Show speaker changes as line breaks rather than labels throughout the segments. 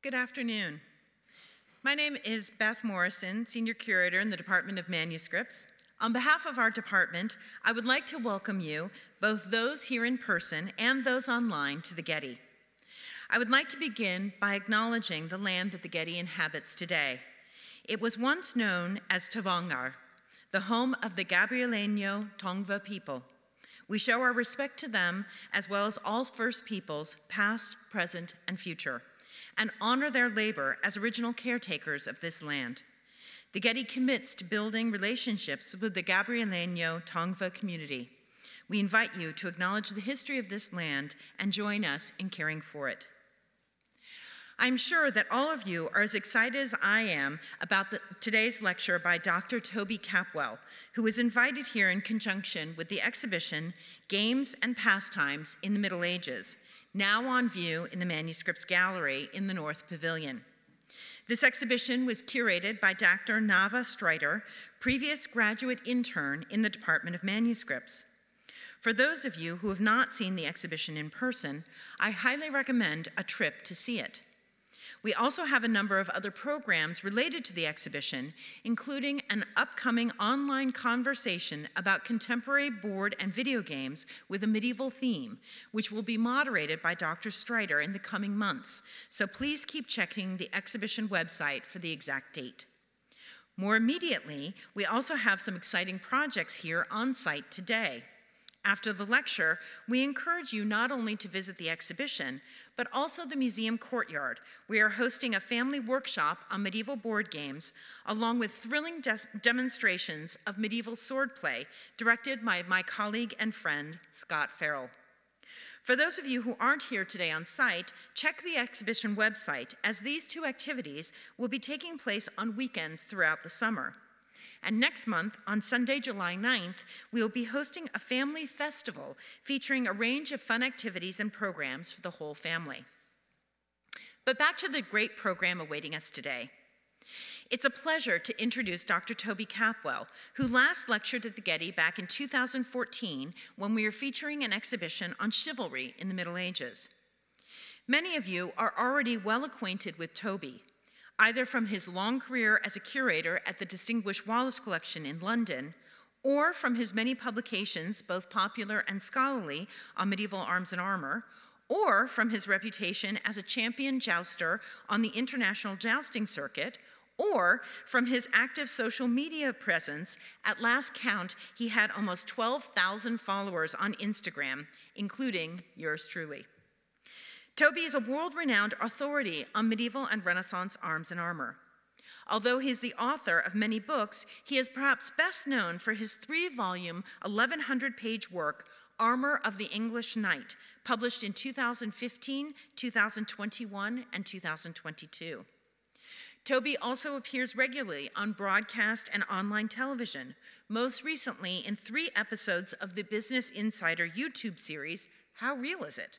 Good afternoon. My name is Beth Morrison, Senior Curator in the Department of Manuscripts. On behalf of our department, I would like to welcome you, both those here in person and those online, to the Getty. I would like to begin by acknowledging the land that the Getty inhabits today. It was once known as Tavongar, the home of the Gabrieleño Tongva people. We show our respect to them as well as all First Peoples, past, present, and future, and honor their labor as original caretakers of this land. The Getty commits to building relationships with the Gabrieleño Tongva community. We invite you to acknowledge the history of this land and join us in caring for it. I'm sure that all of you are as excited as I am about today's lecture by Dr. Toby Capwell, who was invited here in conjunction with the exhibition Games and Pastimes in the Middle Ages, now on view in the Manuscripts Gallery in the North Pavilion. This exhibition was curated by Dr. Nava Streiter, previous graduate intern in the Department of Manuscripts. For those of you who have not seen the exhibition in person, I highly recommend a trip to see it. We also have a number of other programs related to the exhibition, including an upcoming online conversation about contemporary board and video games with a medieval theme, which will be moderated by Dr. Streiter in the coming months. So please keep checking the exhibition website for the exact date. More immediately, we also have some exciting projects here on site today. After the lecture, we encourage you not only to visit the exhibition, but also the museum courtyard. We are hosting a family workshop on medieval board games, along with thrilling demonstrations of medieval swordplay directed by my colleague and friend, Scott Farrell. For those of you who aren't here today on site, check the exhibition website, as these two activities will be taking place on weekends throughout the summer. And next month, on Sunday, July 9th, we'll be hosting a family festival featuring a range of fun activities and programs for the whole family. But back to the great program awaiting us today. It's a pleasure to introduce Dr. Toby Capwell, who last lectured at the Getty back in 2014 when we were featuring an exhibition on chivalry in the Middle Ages. Many of you are already well acquainted with Toby, either from his long career as a curator at the Distinguished Wallace Collection in London, or from his many publications, both popular and scholarly, on medieval arms and armor, or from his reputation as a champion jouster on the international jousting circuit, or from his active social media presence. At last count, he had almost 12,000 followers on Instagram, including yours truly. Toby is a world-renowned authority on medieval and Renaissance arms and armor. Although he's the author of many books, he is perhaps best known for his 3-volume, 1,100-page work, Armor of the English Knight, published in 2015, 2021, and 2022. Toby also appears regularly on broadcast and online television, most recently in 3 episodes of the Business Insider YouTube series, How Real Is It?,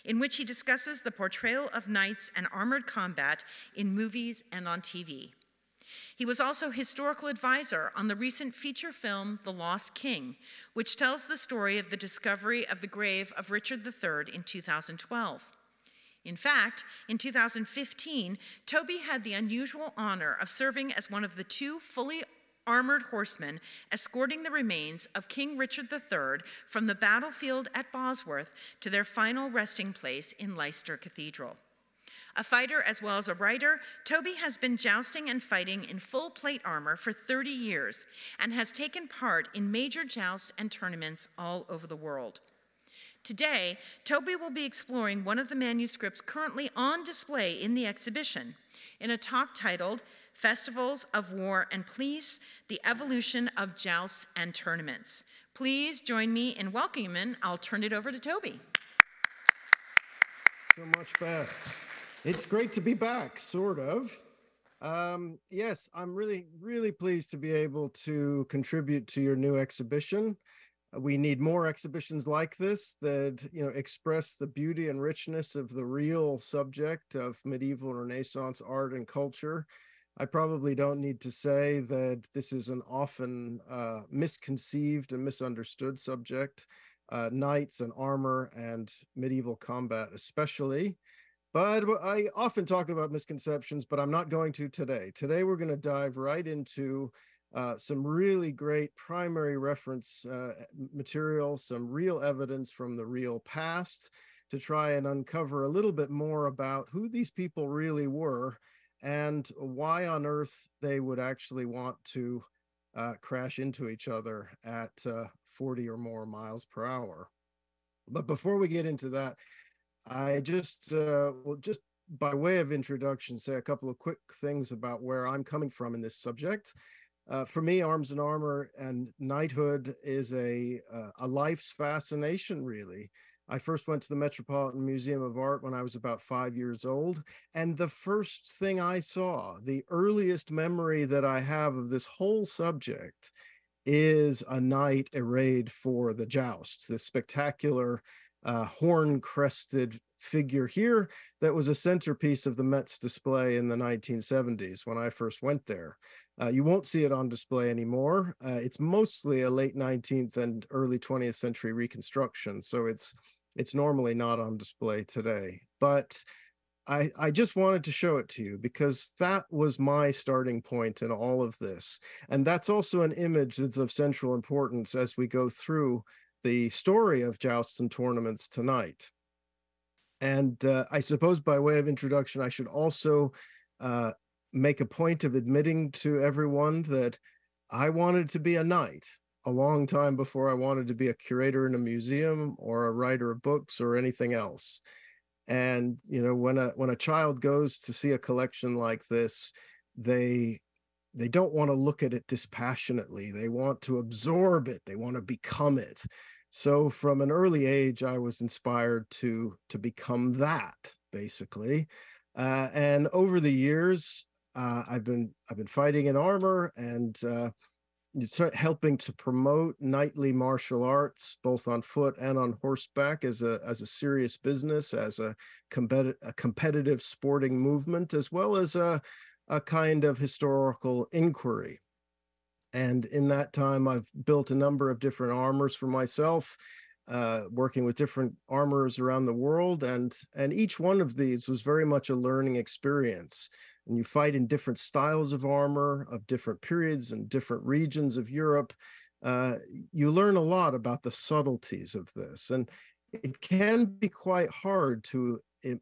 in which he discusses the portrayal of knights and armored combat in movies and on TV. He was also historical advisor on the recent feature film, The Lost King, which tells the story of the discovery of the grave of Richard III in 2012. In fact, in 2015, Toby had the unusual honor of serving as one of the 2 fully armored horsemen escorting the remains of King Richard III from the battlefield at Bosworth to their final resting place in Leicester Cathedral. A fighter as well as a writer, Toby has been jousting and fighting in full plate armor for 30 years and has taken part in major jousts and tournaments all over the world. Today, Toby will be exploring one of the manuscripts currently on display in the exhibition in a talk titled Festivals of War and Peace, the Evolution of Jousts and Tournaments. Please join me in welcoming him. I'll turn it over to Toby.
So much, Beth. It's great to be back, sort of. Yes, I'm really pleased to be able to contribute to your new exhibition. We need more exhibitions like this that, express the beauty and richness of the real subject of medieval and Renaissance art and culture. I probably don't need to say that this is an often misconceived and misunderstood subject, knights and armor and medieval combat especially. But I often talk about misconceptions, but I'm not going to today. Today, we're going to dive right into some really great primary reference material, some real evidence from the real past to try and uncover a little bit more about who these people really were and why on earth they would actually want to crash into each other at 40 or more miles per hour. But before we get into that, I just, just by way of introduction, say a couple of quick things about where I'm coming from in this subject. For me, arms and armor and knighthood is a life's fascination, really. I first went to the Metropolitan Museum of Art when I was about 5 years old. And the first thing I saw, the earliest memory that I have of this whole subject, is a knight arrayed for the joust, this spectacular horn-crested figure here that was a centerpiece of the Met's display in the 1970s when I first went there. You won't see it on display anymore. It's mostly a late 19th and early 20th century reconstruction, so it's normally not on display today. But I just wanted to show it to you because that was my starting point in all of this. And that's also an image that's of central importance as we go through the story of jousts and tournaments tonight. And I suppose by way of introduction, I should also make a point of admitting to everyone that I wanted to be a knight a long time before I wanted to be a curator in a museum or a writer of books or anything else. And you know, when a child goes to see a collection like this, they they don't want to look at it dispassionately. They want to absorb it. They want to become it. So from an early age, I was inspired to become that basically. And over the years, I've been fighting in armor and helping to promote knightly martial arts, both on foot and on horseback, as a serious business, as a competitive sporting movement, as well as a kind of historical inquiry. And in that time, I've built a number of different armors for myself, working with different armorers around the world, and each one of these was very much a learning experience. And you fight in different styles of armor, of different periods and different regions of Europe. You learn a lot about the subtleties of this, and it can be quite hard to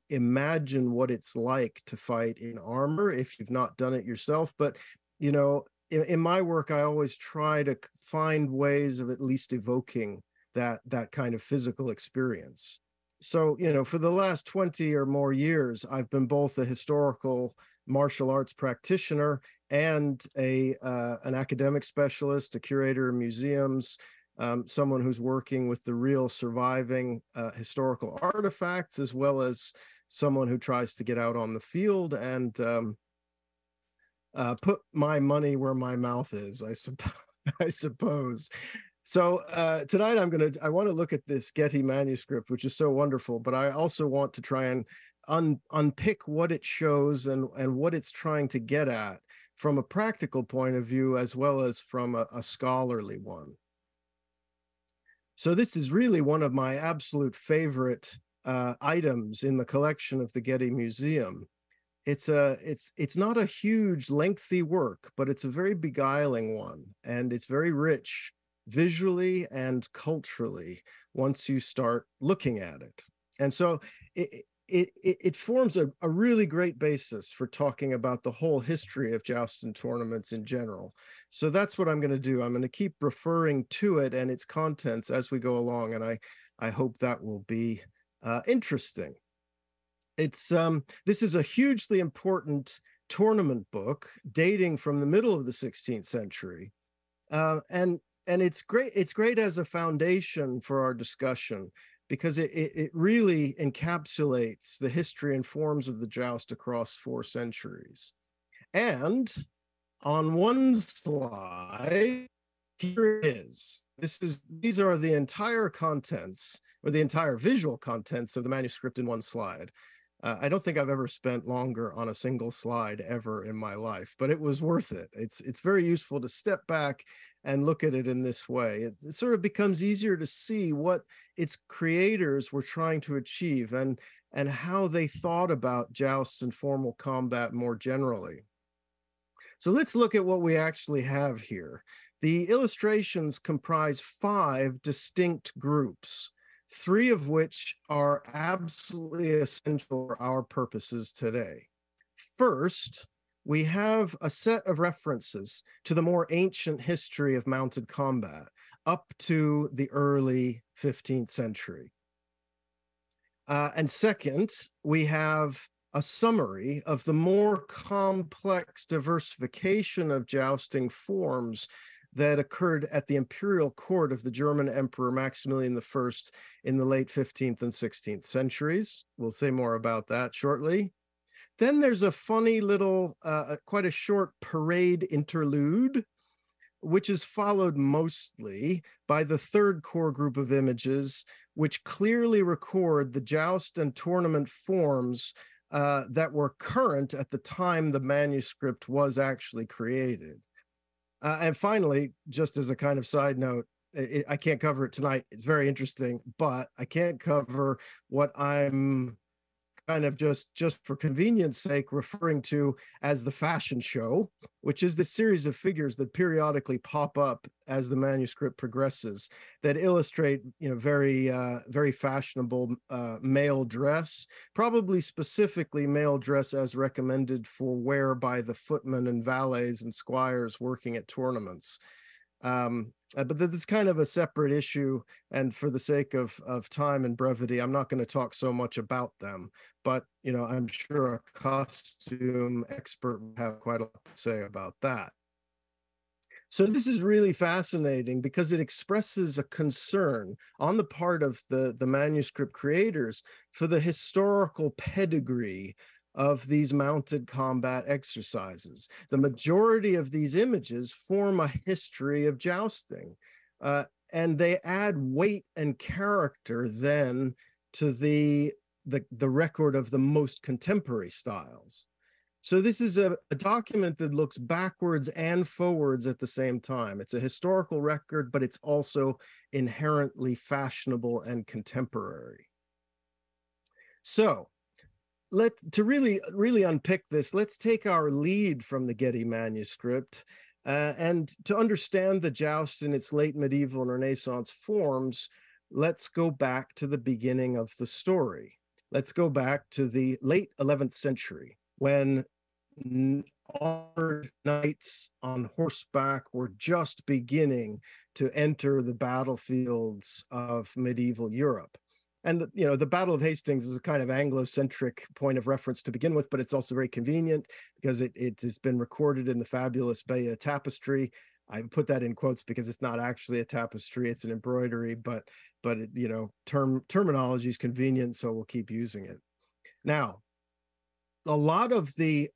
imagine what it's like to fight in armor if you've not done it yourself. But you know, in my work, I always try to find ways of at least evoking that kind of physical experience. So, you know, for the last 20 or more years, I've been both a historical martial arts practitioner and an academic specialist, a curator in museums, someone who's working with the real surviving historical artifacts, as well as someone who tries to get out on the field and put my money where my mouth is, I suppose. So tonight I want to look at this Getty manuscript, which is so wonderful, but I also want to try and unpick what it shows and what it's trying to get at from a practical point of view, as well as from a scholarly one. So this is really one of my absolute favorite items in the collection of the Getty Museum. It's not a huge, lengthy work, but it's a very beguiling one, and it's very rich visually and culturally once you start looking at it. And so it forms a really great basis for talking about the whole history of joust and tournaments in general. So that's what I'm going to do. I'm going to keep referring to it and its contents as we go along, and I hope that will be interesting. It's this is a hugely important tournament book dating from the middle of the 16th century, and it's great. It's great as a foundation for our discussion because it really encapsulates the history and forms of the joust across 4 centuries. And on one slide, here it is. These are the entire contents, or the entire visual contents of the manuscript in one slide. I don't think I've ever spent longer on a single slide ever in my life, but it was worth it. It's very useful to step back and look at it in this way. It sort of becomes easier to see what its creators were trying to achieve and how they thought about jousts and formal combat more generally. So let's look at what we actually have here. The illustrations comprise 5 distinct groups, 3 of which are absolutely essential for our purposes today. First, we have a set of references to the more ancient history of mounted combat up to the early 15th century. And second, we have a summary of the more complex diversification of jousting forms that occurred at the imperial court of the German Emperor Maximilian I in the late 15th and 16th centuries. We'll say more about that shortly. Then there's a funny little, quite a short parade interlude, which is followed mostly by the third core group of images, which clearly record the joust and tournament forms that were current at the time the manuscript was actually created. And finally, just as a kind of side note, I can't cover it tonight. It's very interesting, but I can't cover what I'm kind of just for convenience sake referring to as the fashion show, which is the series of figures that periodically pop up as the manuscript progresses that illustrate, very fashionable male dress, probably specifically male dress as recommended for wear by the footmen and valets and squires working at tournaments. But this is kind of a separate issue, and for the sake of time and brevity, I'm not going to talk so much about them. But I'm sure a costume expert would have quite a lot to say about that. So this is really fascinating because it expresses a concern on the part of the manuscript creators for the historical pedigree of these mounted combat exercises. The majority of these images form a history of jousting, and they add weight and character then to the record of the most contemporary styles. So this is a document that looks backwards and forwards at the same time. It's a historical record, but it's also inherently fashionable and contemporary. So to really unpick this, let's take our lead from the Getty manuscript, and to understand the joust in its late medieval and Renaissance forms, let's go back to the beginning of the story. Let's go back to the late 11th century when armored knights on horseback were just beginning to enter the battlefields of medieval Europe. And the Battle of Hastings is a kind of Anglo-centric point of reference to begin with, but it's also very convenient because it has been recorded in the fabulous Bayeux tapestry. I put that in quotes because it's not actually a tapestry; it's an embroidery. But terminology is convenient, so we'll keep using it. Now, a lot of the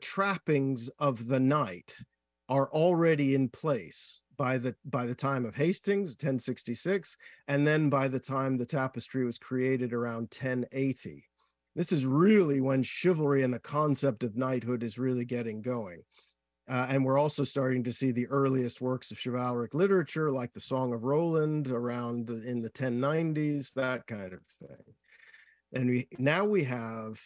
trappings of the knight are already in place by the time of Hastings, 1066, and then by the time the tapestry was created around 1080. This is really when chivalry and the concept of knighthood is really getting going. And we're also starting to see the earliest works of chivalric literature, like the Song of Roland around in the 1090s, that kind of thing. And now we have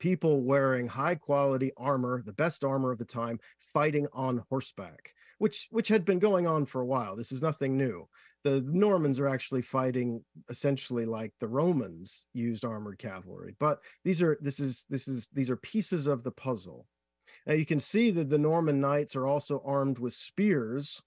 people wearing high quality armor, the best armor of the time, fighting on horseback, which had been going on for a while. This is nothing new. The Normans are actually fighting essentially like the Romans used armored cavalry, but these are pieces of the puzzle. Now you can see that the Norman knights are also armed with spears,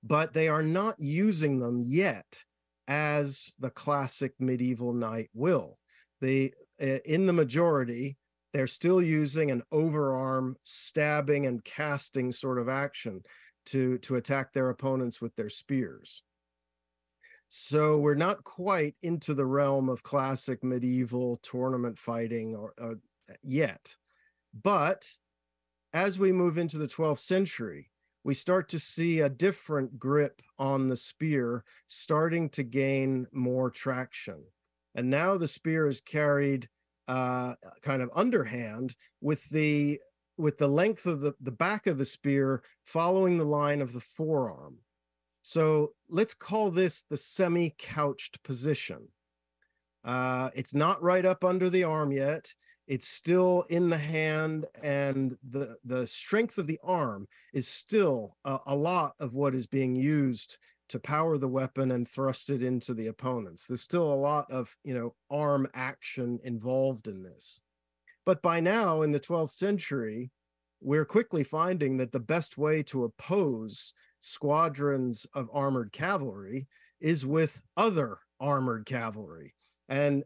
but they are not using them yet as the classic medieval knight will. In the majority, they're still using an overarm stabbing and casting sort of action to attack their opponents with their spears. So we're not quite into the realm of classic medieval tournament fighting or yet. But as we move into the 12th century, we start to see a different grip on the spear starting to gain more traction. And now the spear is carried kind of underhand with the with the length of the back of the spear following the line of the forearm. So let's call this the semi-couched position. It's not right up under the arm yet. It's still in the hand, and the strength of the arm is still a lot of what is being used to power the weapon and thrust it into the opponents. There's still a lot of, arm action involved in this. But by now, in the 12th century, we're quickly finding that the best way to oppose squadrons of armored cavalry is with other armored cavalry. And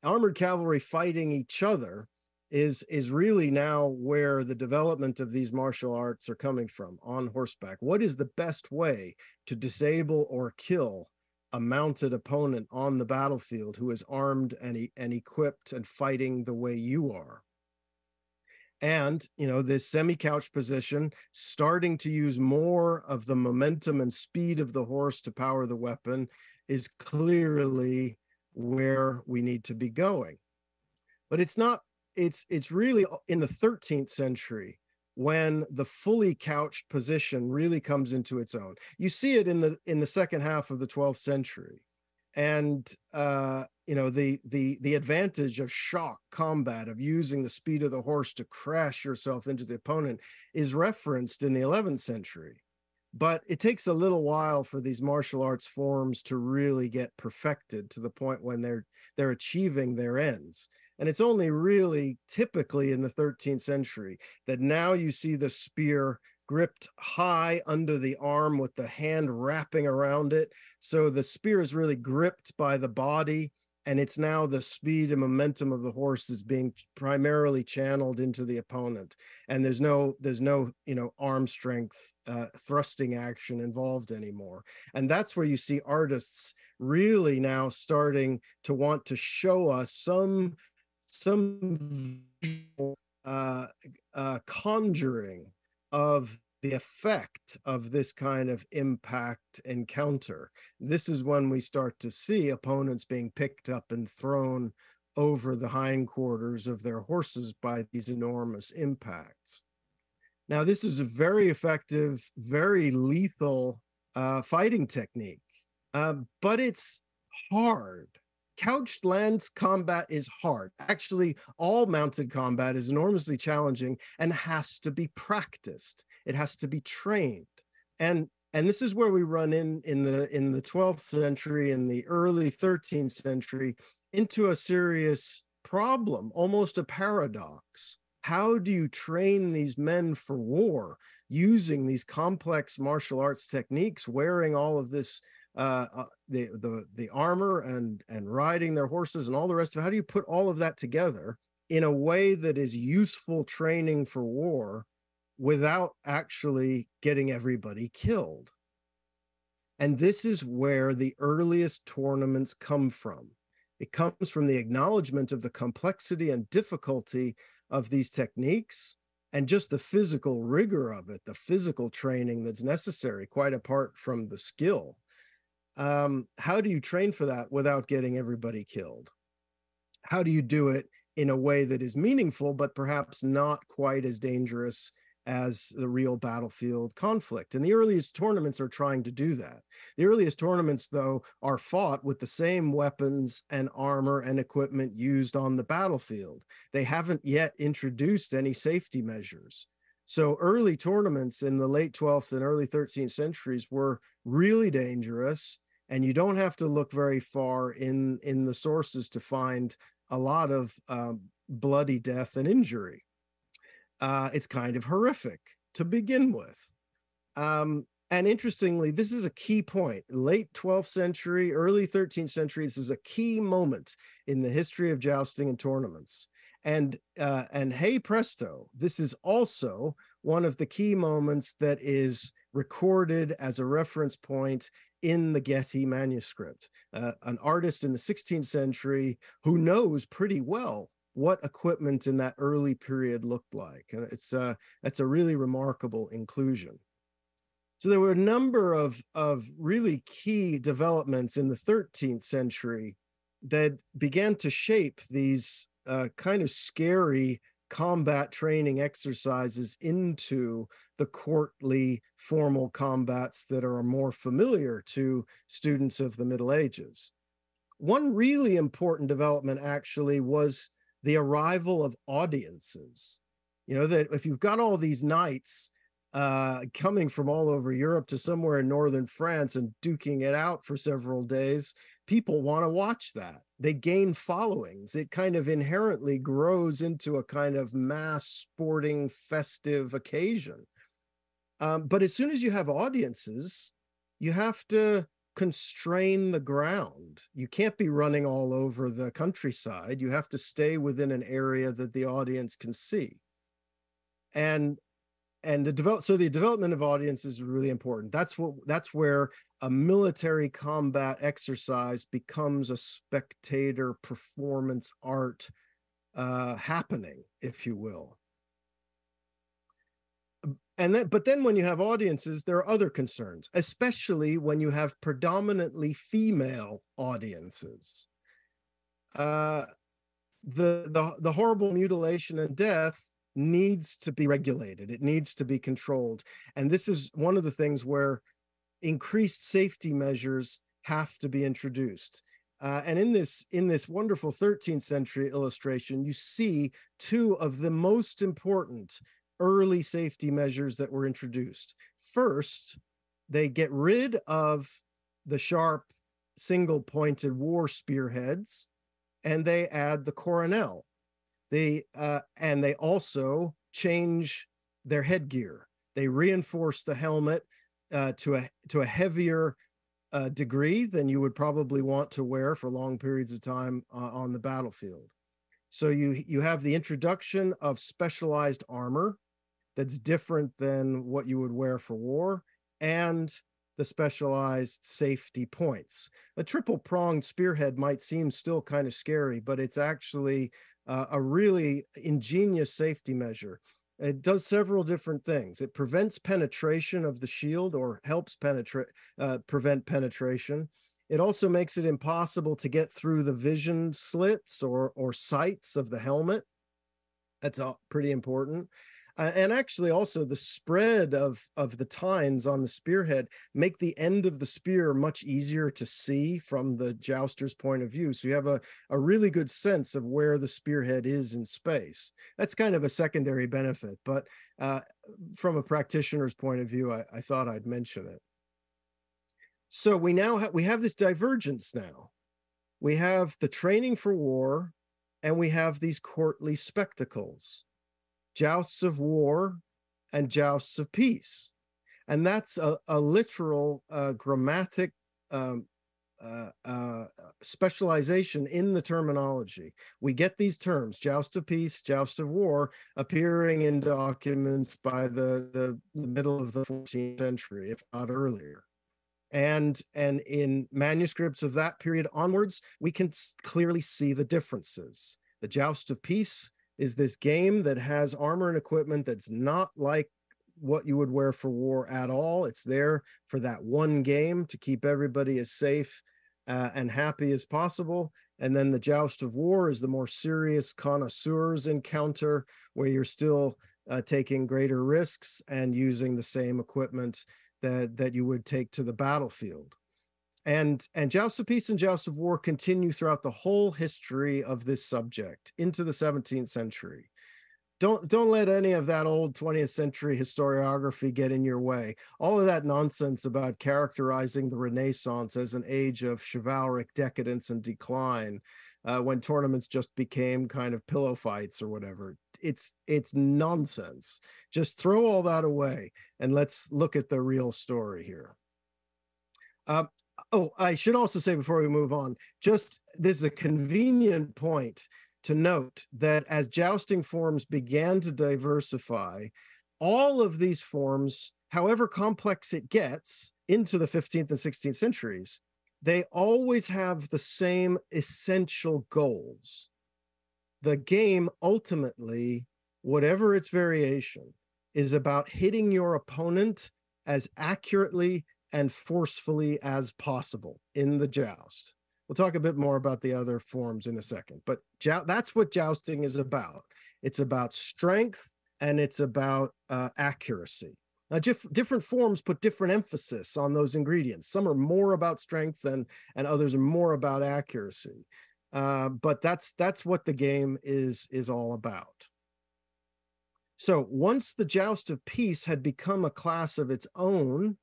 armored cavalry fighting each other is really now where the development of these martial arts are coming from, on horseback. What is the best way to disable or kill a mounted opponent on the battlefield who is armed and equipped and fighting the way you are? And, this semi-couch position, starting to use more of the momentum and speed of the horse to power the weapon, is clearly where we need to be going. But it's not, it's really in the 13th century when the fully couched position really comes into its own. You see it in the second half of the 12th century. And the advantage of shock combat, of using the speed of the horse to crash yourself into the opponent, is referenced in the 11th century. But it takes a little while for these martial arts forms to really get perfected to the point when they're achieving their ends. And it's only really typically in the 13th century that now you see the spear gripped high under the arm with the hand wrapping around it. So the spear is really gripped by the body, and it's now the speed and momentum of the horse is being primarily channeled into the opponent. And there's no arm strength, thrusting action involved anymore. And that's where you see artists really now starting to want to show us some visual conjuring of the effect of this kind of impact encounter. This is when we start to see opponents being picked up and thrown over the hindquarters of their horses by these enormous impacts. Now, this is a very effective, very lethal fighting technique, but it's hard. Couched lance combat is hard. Actually, all mounted combat is enormously challenging and has to be practiced. It has to be trained. And this is where we run in the 12th century and the early 13th century into a serious problem, almost a paradox. How do you train these men for war using these complex martial arts techniques, wearing all of this the armor and riding their horses and all the rest of it? How do you put all of that together in a way that is useful training for war without actually getting everybody killed? And this is where the earliest tournaments come from. It comes from the acknowledgement of the complexity and difficulty of these techniques and just the physical rigor of it, the physical training that's necessary, quite apart from the skill. How do you train for that without getting everybody killed? How do you do it in a way that is meaningful, but perhaps not quite as dangerous as the real battlefield conflict? And the earliest tournaments are trying to do that. The earliest tournaments, though, are fought with the same weapons and armor and equipment used on the battlefield. They haven't yet introduced any safety measures. So early tournaments in the late 12th and early 13th centuries were really dangerous, and you don't have to look very far in the sources to find a lot of bloody death and injury. It's kind of horrific to begin with. And interestingly, this is a key point. Late 12th century, early 13th century, this is a key moment in the history of jousting and tournaments. And hey presto, this is also one of the key moments that is recorded as a reference point in the Getty manuscript. An artist in the 16th century who knows pretty well what equipment in that early period looked like. And that's a really remarkable inclusion. So there were a number of really key developments in the 13th century that began to shape these kind of scary combat training exercises into the courtly formal combats that are more familiar to students of the Middle Ages. One really important development actually was the arrival of audiences. You know, that if you've got all these knights coming from all over Europe to somewhere in northern France and duking it out for several days, people want to watch that. They gain followings. It kind of inherently grows into a kind of mass sporting festive occasion. But as soon as you have audiences, you have to constrain the ground. You can't be running all over the countryside. You have to stay within an area that the audience can see. And the development of audience is really important. That's where a military combat exercise becomes a spectator performance art happening, if you will. But then when you have audiences, there are other concerns, especially when you have predominantly female audiences. The horrible mutilation and death needs to be regulated. It needs to be controlled. And this is one of the things where increased safety measures have to be introduced. And in this wonderful 13th century illustration, you see two of the most important early safety measures that were introduced. First, they get rid of the sharp single-pointed war spearheads, and they add the coronal. And they also change their headgear. They reinforce the helmet to a heavier degree than you would probably want to wear for long periods of time on the battlefield. So you have the introduction of specialized armor that's different than what you would wear for war, and the specialized safety points. A triple-pronged spearhead might seem still kind of scary, but it's actually a really ingenious safety measure. It does several different things. It prevents penetration of the shield, or helps prevent penetration. It also makes it impossible to get through the vision slits or sights of the helmet. That's pretty important. And actually also the spread of the tines on the spearhead make the end of the spear much easier to see from the jouster's point of view. So you have a really good sense of where the spearhead is in space. That's kind of a secondary benefit, but from a practitioner's point of view, I thought I'd mention it. So we have this divergence now. We have the training for war, and we have these courtly spectacles. Jousts of war and jousts of peace. And that's a literal grammatic specialization in the terminology. We get these terms, joust of peace, joust of war, appearing in documents by the middle of the 14th century, if not earlier. And in manuscripts of that period onwards, we can clearly see the differences. The joust of peace is this game that has armor and equipment that's not like what you would wear for war at all. It's there for that one game to keep everybody as safe and happy as possible. And then the joust of war is the more serious connoisseur's encounter, where you're still taking greater risks and using the same equipment that you would take to the battlefield. And jousts of peace and jousts of war continue throughout the whole history of this subject into the 17th century. Don't let any of that old 20th century historiography get in your way. All of that nonsense about characterizing the Renaissance as an age of chivalric decadence and decline, when tournaments just became kind of pillow fights or whatever. It's nonsense. Just throw all that away and let's look at the real story here. Oh, I should also say before we move on, just this is a convenient point to note that as jousting forms began to diversify, all of these forms, however complex it gets into the 15th and 16th centuries, they always have the same essential goals. The game ultimately, whatever its variation, is about hitting your opponent as accurately and forcefully as possible in the joust. We'll talk a bit more about the other forms in a second, but that's what jousting is about. It's about strength and it's about accuracy. Now, different forms put different emphasis on those ingredients. Some are more about strength and others are more about accuracy. But that's what the game is all about. So once the Joust of Peace had become a class of its own,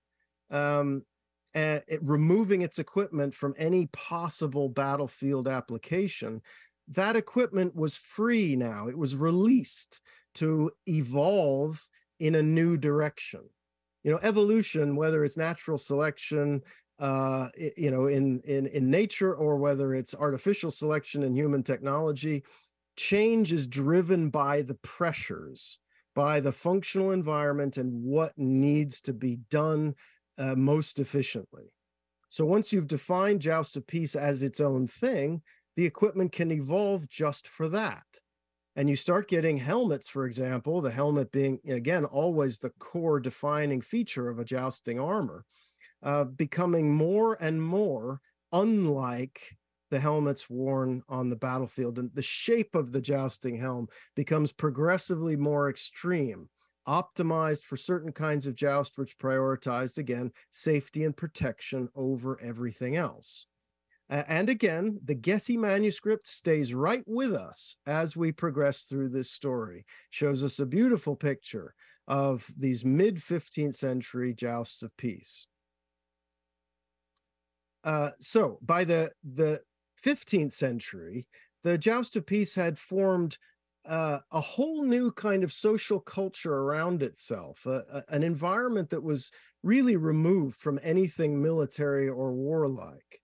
removing its equipment from any possible battlefield application, that equipment was free now. It was released to evolve in a new direction. You know, evolution, whether it's natural selection, you know, in nature, or whether it's artificial selection in human technology, change is driven by the pressures, by the functional environment and what needs to be done most efficiently. So once you've defined Joust of Peace as its own thing, the equipment can evolve just for that. And you start getting helmets, for example, the helmet being, again, always the core defining feature of a jousting armor, becoming more and more unlike the helmets worn on the battlefield. And the shape of the jousting helm becomes progressively more extreme, optimized for certain kinds of joust, which prioritized, again, safety and protection over everything else. And again, the Getty manuscript stays right with us as we progress through this story. Shows us a beautiful picture of these mid-15th century jousts of peace. So by the 15th century, the Joust of Peace had formed a whole new kind of social culture around itself, an environment that was really removed from anything military or warlike.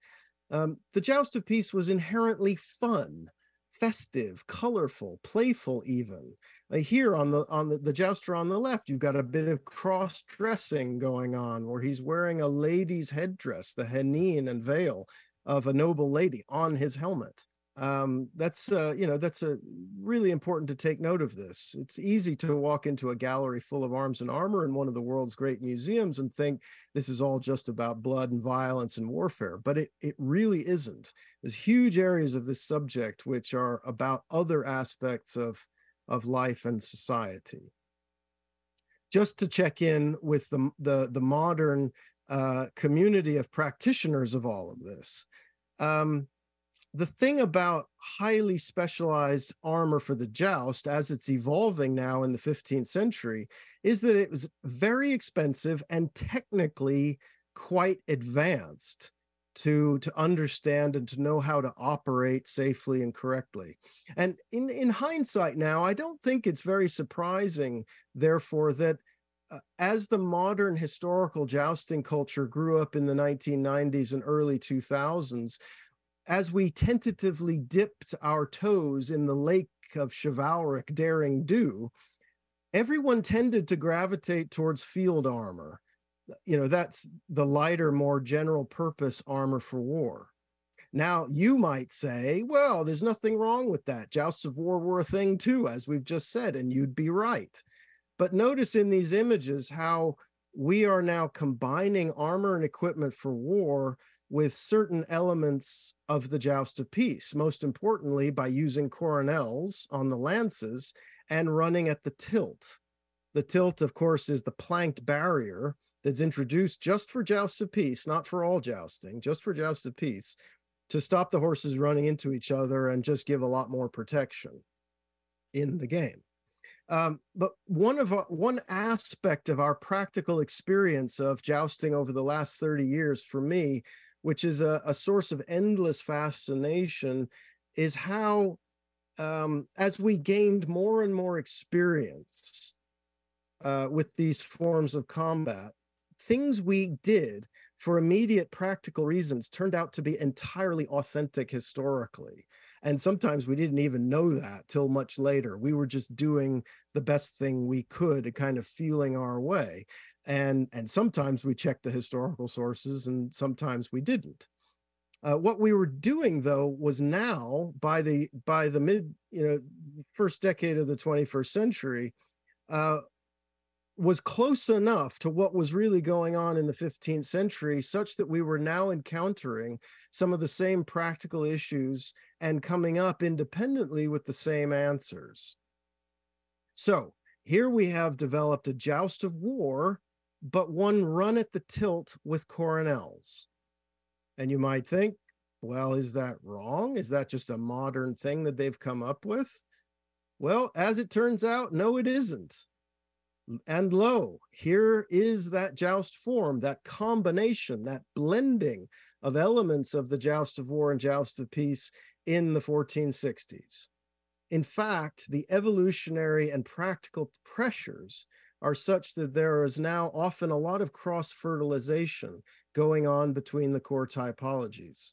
The Joust of Peace was inherently fun, festive, colorful, playful even. Here on the jouster on the left, you've got a bit of cross-dressing going on where he's wearing a lady's headdress, the hennin and veil of a noble lady on his helmet. That's really important to take note of this. It's easy to walk into a gallery full of arms and armor in one of the world's great museums and think this is all just about blood and violence and warfare, but it really isn't. There's huge areas of this subject which are about other aspects of life and society. Just to check in with the modern community of practitioners of all of this. The thing about highly specialized armor for the joust, as it's evolving now in the 15th century, is that it was very expensive and technically quite advanced to understand and to know how to operate safely and correctly. And in hindsight now, I don't think it's very surprising, therefore, that as the modern historical jousting culture grew up in the 1990s and early 2000s, as we tentatively dipped our toes in the lake of chivalric daring do, everyone tended to gravitate towards field armor. You know, that's the lighter, more general purpose armor for war. Now, you might say, well, there's nothing wrong with that. Jousts of war were a thing too, as we've just said, and you'd be right. But notice in these images how we are now combining armor and equipment for war with certain elements of the Joust of Peace, most importantly by using coronels on the lances and running at the tilt. The tilt, of course, is the planked barrier that's introduced just for Jousts of Peace, not for all jousting, just for Jousts of Peace, to stop the horses running into each other and just give a lot more protection in the game. But one aspect of our practical experience of jousting over the last 30 years for me, which is a source of endless fascination, is how, as we gained more and more experience with these forms of combat, things we did for immediate practical reasons turned out to be entirely authentic historically. And sometimes we didn't even know that till much later. We were just doing the best thing we could, kind of feeling our way. And sometimes we checked the historical sources and sometimes we didn't. What we were doing, though, was now by the first decade of the 21st century, was close enough to what was really going on in the 15th century, such that we were now encountering some of the same practical issues and coming up independently with the same answers. So here we have developed a joust of war, but one run at the tilt with coronels. And you might think, well, is that wrong? Is that just a modern thing that they've come up with? Well, as it turns out, no, it isn't. And lo, here is that joust form, that combination, that blending of elements of the joust of war and joust of peace in the 1460s. In fact, the evolutionary and practical pressures are such that there is now often a lot of cross-fertilization going on between the core typologies,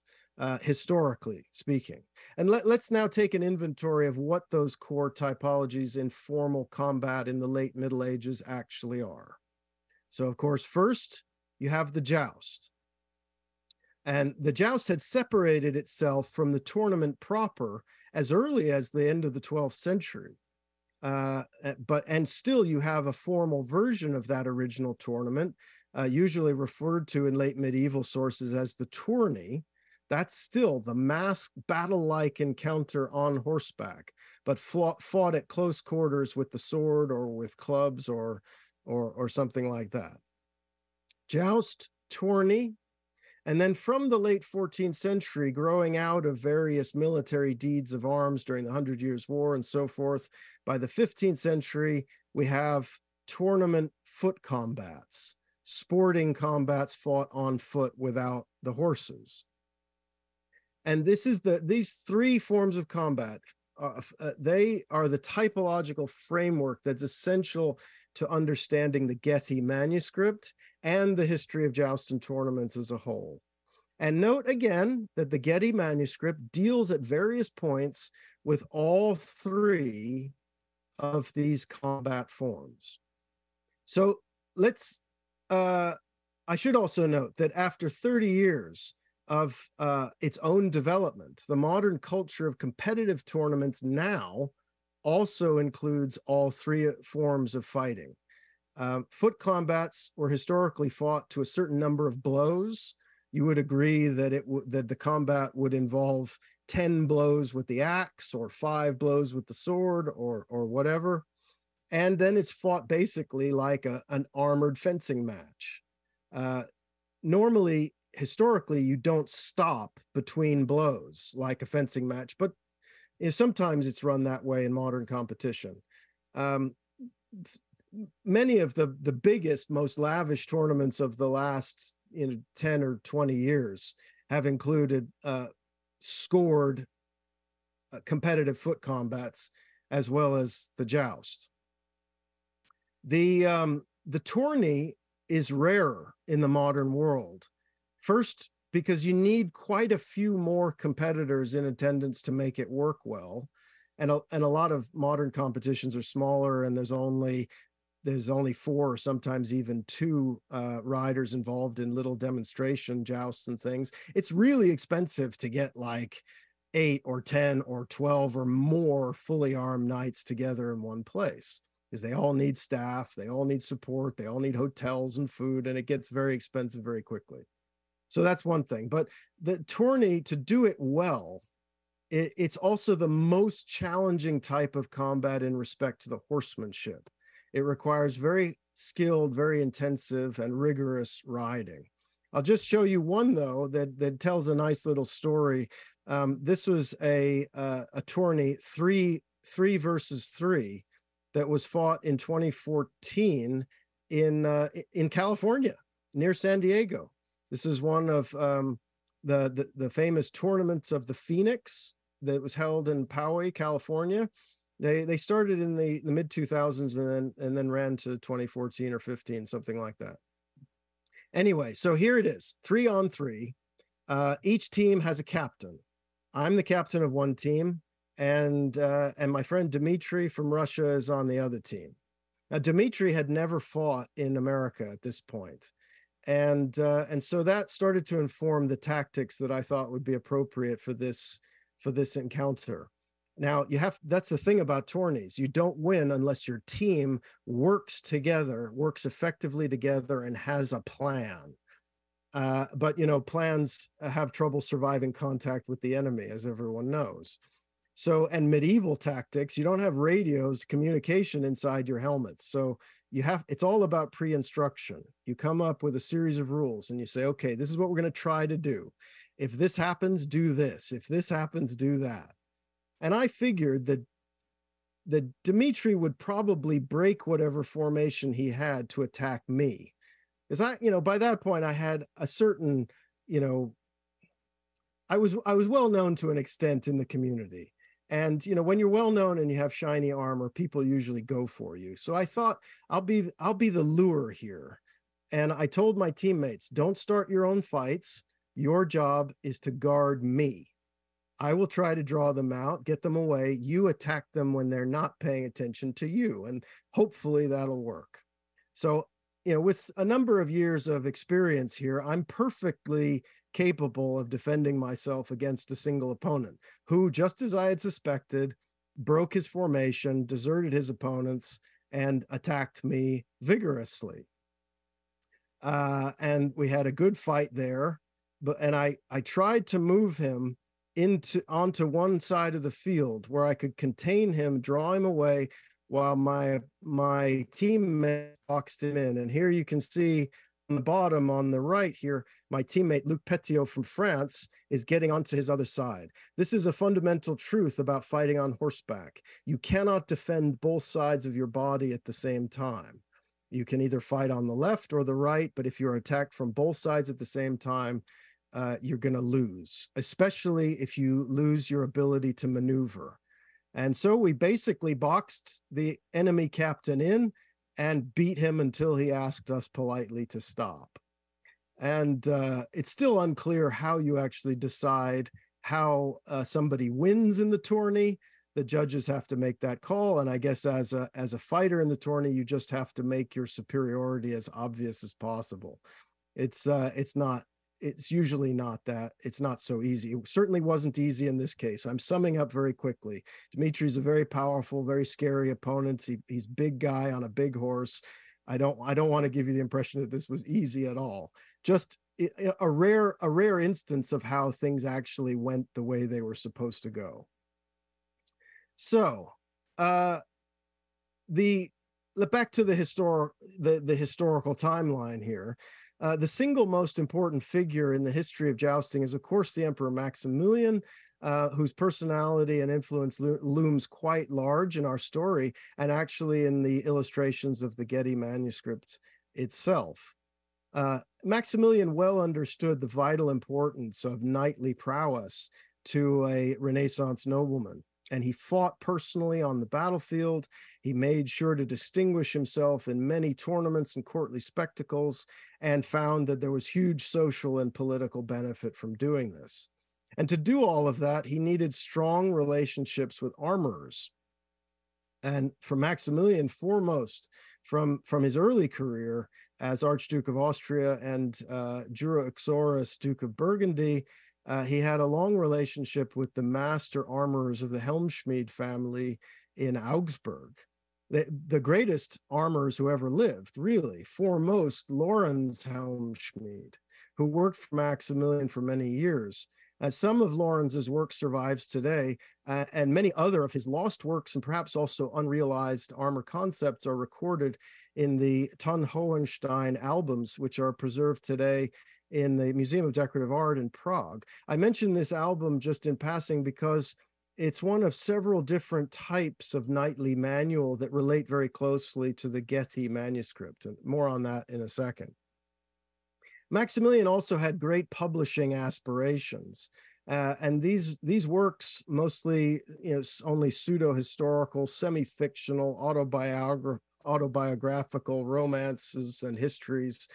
historically speaking. And let's now take an inventory of what those core typologies in formal combat in the late Middle Ages actually are. So, of course, first, you have the joust. And the joust had separated itself from the tournament proper as early as the end of the 12th century. And still you have a formal version of that original tournament, usually referred to in late medieval sources as the tourney. That's still the masked battle-like encounter on horseback, but fought at close quarters with the sword or with clubs or something like that. Joust, tourney, and then from the late 14th century, growing out of various military deeds of arms during the Hundred Years' War and so forth, by the 15th century, we have tournament foot combats, sporting combats fought on foot without the horses. And this is these three forms of combat, they are the typological framework that's essential to understanding the Getty manuscript and the history of jousts and tournaments as a whole. And note again that the Getty manuscript deals at various points with all three of these combat forms. So let's, I should also note that after 30 years of its own development, the modern culture of competitive tournaments now also includes all three forms of fighting. Foot combats were historically fought to a certain number of blows. You would agree that that the combat would involve 10 blows with the axe or 5 blows with the sword or whatever. And then it's fought basically like an armored fencing match. Normally, historically, you don't stop between blows like a fencing match, but sometimes it's run that way in modern competition. Many of the biggest, most lavish tournaments of the last 10 or 20 years have included scored competitive foot combats as well as the joust. The tourney is rarer in the modern world. First, because you need quite a few more competitors in attendance to make it work well. And a lot of modern competitions are smaller, and there's only 4 or sometimes even 2 riders involved in little demonstration jousts and things. It's really expensive to get like 8 or 10 or 12 or more fully armed knights together in one place, because they all need staff, they all need support, they all need hotels and food, and it gets very expensive very quickly. So that's one thing. But the tourney, to do it well, it's also the most challenging type of combat in respect to the horsemanship. It requires very skilled, very intensive, and rigorous riding. I'll just show you one, though, that tells a nice little story. This was a tourney, 3 versus 3, that was fought in 2014 in California, near San Diego. This is one of the famous tournaments of the Phoenix that was held in Poway, California. They started in the mid 2000s and then ran to 2014 or 15, something like that. Anyway, so here it is, 3 on 3. Each team has a captain. I'm the captain of one team, and my friend Dmitry from Russia is on the other team. Now, Dmitry had never fought in America at this point. And so that started to inform the tactics that I thought would be appropriate for this encounter. Now that's the thing about tourneys. You don't win unless your team works together, works effectively together, and has a plan. But plans have trouble surviving contact with the enemy, as everyone knows. So, and medieval tactics, you don't have radios, communication inside your helmets. So it's all about pre-instruction. You come up with a series of rules and you say, okay, this is what we're going to try to do. If this happens, do this. If this happens, do that. And I figured that Dmitri would probably break whatever formation he had to attack me. Because by that point I had a certain, I was well known to an extent in the community. And when you're well known and you have shiny armor, people usually go for you. So I thought I'll be the lure here. And I told my teammates, don't start your own fights. Your job is to guard me. I will try to draw them out, get them away. You attack them when they're not paying attention to you. And hopefully that'll work. So, with a number of years of experience here, I'm perfectly capable of defending myself against a single opponent who, just as I had suspected, broke his formation, deserted his opponents, and attacked me vigorously. And we had a good fight there, and I tried to move him onto one side of the field where I could contain him, draw him away, while my teammate boxed him in. And here you can see on the bottom on the right here, my teammate Luc Petiot from France is getting onto his other side. This is a fundamental truth about fighting on horseback. You cannot defend both sides of your body at the same time. You can either fight on the left or the right, but if you're attacked from both sides at the same time, you're going to lose, especially if you lose your ability to maneuver. And so we basically boxed the enemy captain in and beat him until he asked us politely to stop. And it's still unclear how you actually decide how somebody wins in the tourney. The judges have to make that call. And I guess as a fighter in the tourney, you just have to make your superiority as obvious as possible. It's usually not that. It's not so easy. It certainly wasn't easy in this case. I'm summing up very quickly. Dmitri's a very powerful, very scary opponent. He's big guy on a big horse. I don't want to give you the impression that this was easy at all. Just a rare instance of how things actually went the way they were supposed to go. So, back to the historical timeline here. The single most important figure in the history of jousting is, of course, the Emperor Maximilian, whose personality and influence looms quite large in our story and actually in the illustrations of the Getty manuscript itself. Maximilian well understood the vital importance of knightly prowess to a Renaissance nobleman, and he fought personally on the battlefield. He made sure to distinguish himself in many tournaments and courtly spectacles, and found that there was huge social and political benefit from doing this. And to do all of that, he needed strong relationships with armorers. And for Maximilian, foremost, from his early career as Archduke of Austria and Jura Uxoris, Duke of Burgundy, he had a long relationship with the master armorers of the Helmschmied family in Augsburg. The greatest armorers who ever lived, really, foremost Lorenz Helmschmied, who worked for Maximilian for many years. Some of Lorenz's work survives today, and many other of his lost works and perhaps also unrealized armor concepts are recorded in the Thun Hohenstein albums, which are preserved today in the Museum of Decorative Art in Prague. I mentioned this album just in passing because it's one of several different types of knightly manual that relate very closely to the Getty manuscript, and more on that in a second. Maximilian also had great publishing aspirations, and these works, mostly only pseudo-historical, semi-fictional, autobiographical romances and histories,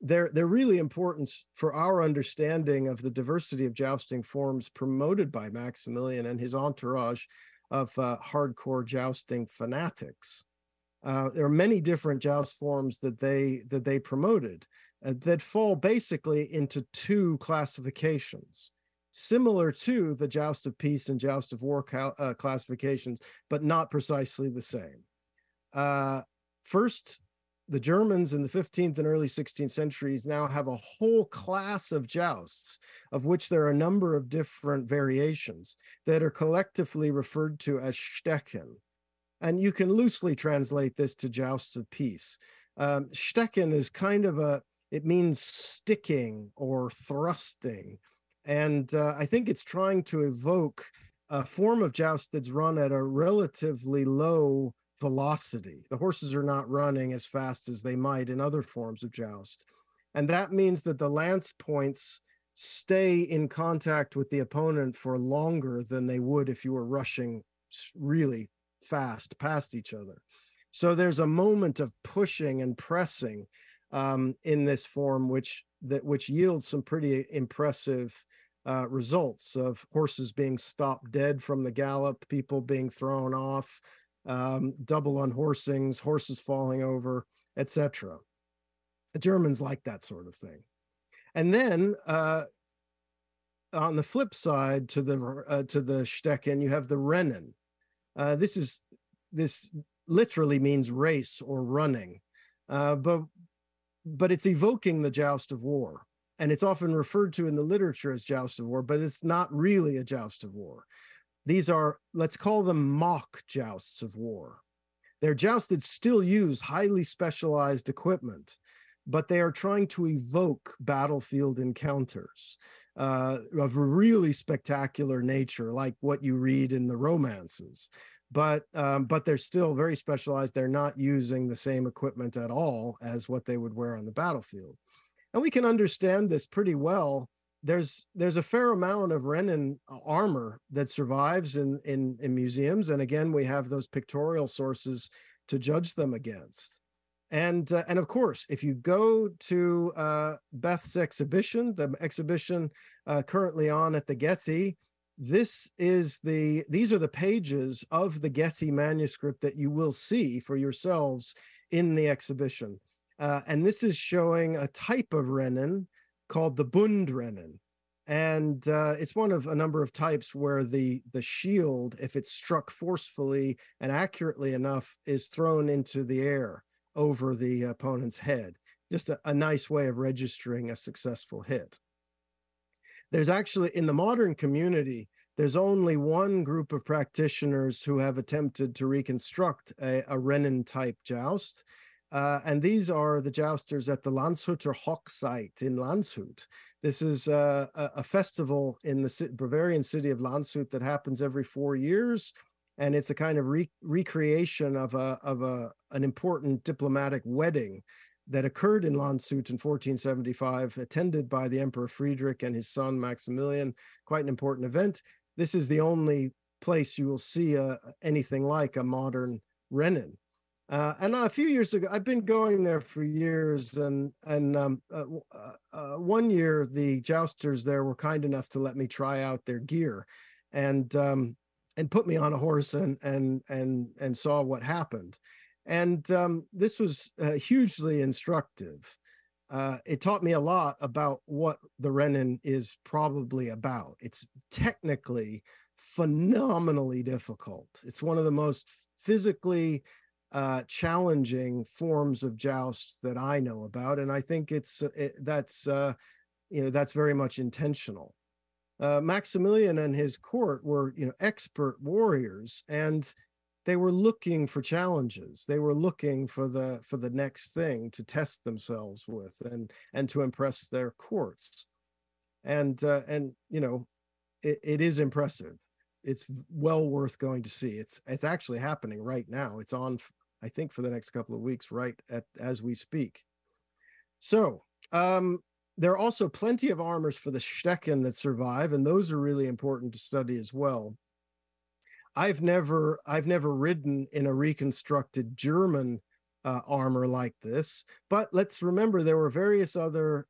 they're really important for our understanding of the diversity of jousting forms promoted by Maximilian and his entourage of hardcore jousting fanatics. There are many different joust forms that they promoted that fall basically into two classifications. similar to the Joust of Peace and Joust of War classifications, but not precisely the same. First, the Germans in the 15th and early 16th centuries now have a whole class of jousts, of which there are a number of different variations that are collectively referred to as Stechen. And you can loosely translate this to jousts of peace. Stechen is kind of it means sticking or thrusting. And I think it's trying to evoke a form of joust that's run at a relatively low velocity. The horses are not running as fast as they might in other forms of joust. And that means that the lance points stay in contact with the opponent for longer than they would if you were rushing really fast past each other. So there's a moment of pushing and pressing in this form, which yields some pretty impressive results of horses being stopped dead from the gallop, people being thrown off, double unhorsings, horses falling over, etc. The Germans like that sort of thing. And then on the flip side to the Stechen, you have the Rennen. This literally means race or running, but it's evoking the joust of war. And it's often referred to in the literature as joust of war, but it's not really a joust of war. These are, let's call them mock jousts of war. They're jousts that still use highly specialized equipment, but they are trying to evoke battlefield encounters of a really spectacular nature, like what you read in the romances. But they're still very specialized. They're not using the same equipment at all as what they would wear on the battlefield. And we can understand this pretty well. There's a fair amount of Rennen armor that survives in museums. And again, we have those pictorial sources to judge them against. And of course, if you go to Beth's exhibition, the exhibition currently on at the Getty, these are the pages of the Getty manuscript that you will see for yourselves in the exhibition. And this is showing a type of Rennen called the Bundrennen. And it's one of a number of types where the shield, if it's struck forcefully and accurately enough, is thrown into the air over the opponent's head. Just a nice way of registering a successful hit. There's actually, in the modern community, there's only one group of practitioners who have attempted to reconstruct a Rennen type joust. And these are the jousters at the Landshuter Hochzeit in Landshut. This is a festival in the Bavarian city of Landshut that happens every 4 years. And it's a kind of recreation of an important diplomatic wedding that occurred in Landshut in 1475, attended by the Emperor Friedrich and his son Maximilian. Quite an important event. This is the only place you will see anything like a modern Rennen. And a few years ago, I've been going there for years, and one year the jousters there were kind enough to let me try out their gear, and put me on a horse and saw what happened. And this was hugely instructive. It taught me a lot about what the Rennen is probably about. It's technically phenomenally difficult. It's one of the most physically challenging forms of joust that I know about, and I think that's very much intentional. Maximilian and his court were expert warriors, and they were looking for challenges. They were looking for the next thing to test themselves with and to impress their courts. And it is impressive. It's well worth going to see. It's actually happening right now. It's on, I think, for the next couple of weeks, right as we speak. So there are also plenty of armors for the Stechen that survive, and those are really important to study as well. I've never ridden in a reconstructed German armor like this, but let's remember there were various other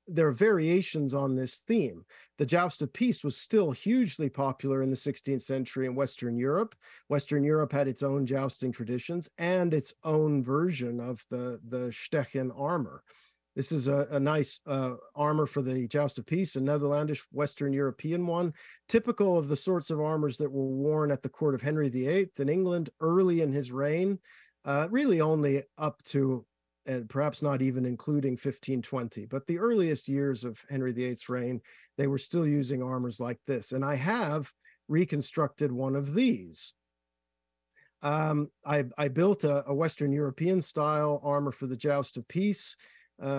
there are variations on this theme. The Joust of Peace was still hugely popular in the 16th century in Western Europe. Western Europe had its own jousting traditions and its own version of the Stechen armor. This is a nice armor for the Joust of Peace, a Netherlandish Western European one, typical of the sorts of armors that were worn at the court of Henry VIII in England early in his reign, really only up to, and perhaps not even including 1520, but the earliest years of Henry VIII's reign, they were still using armors like this. And I have reconstructed one of these. I built a Western European style armor for the Joust of Peace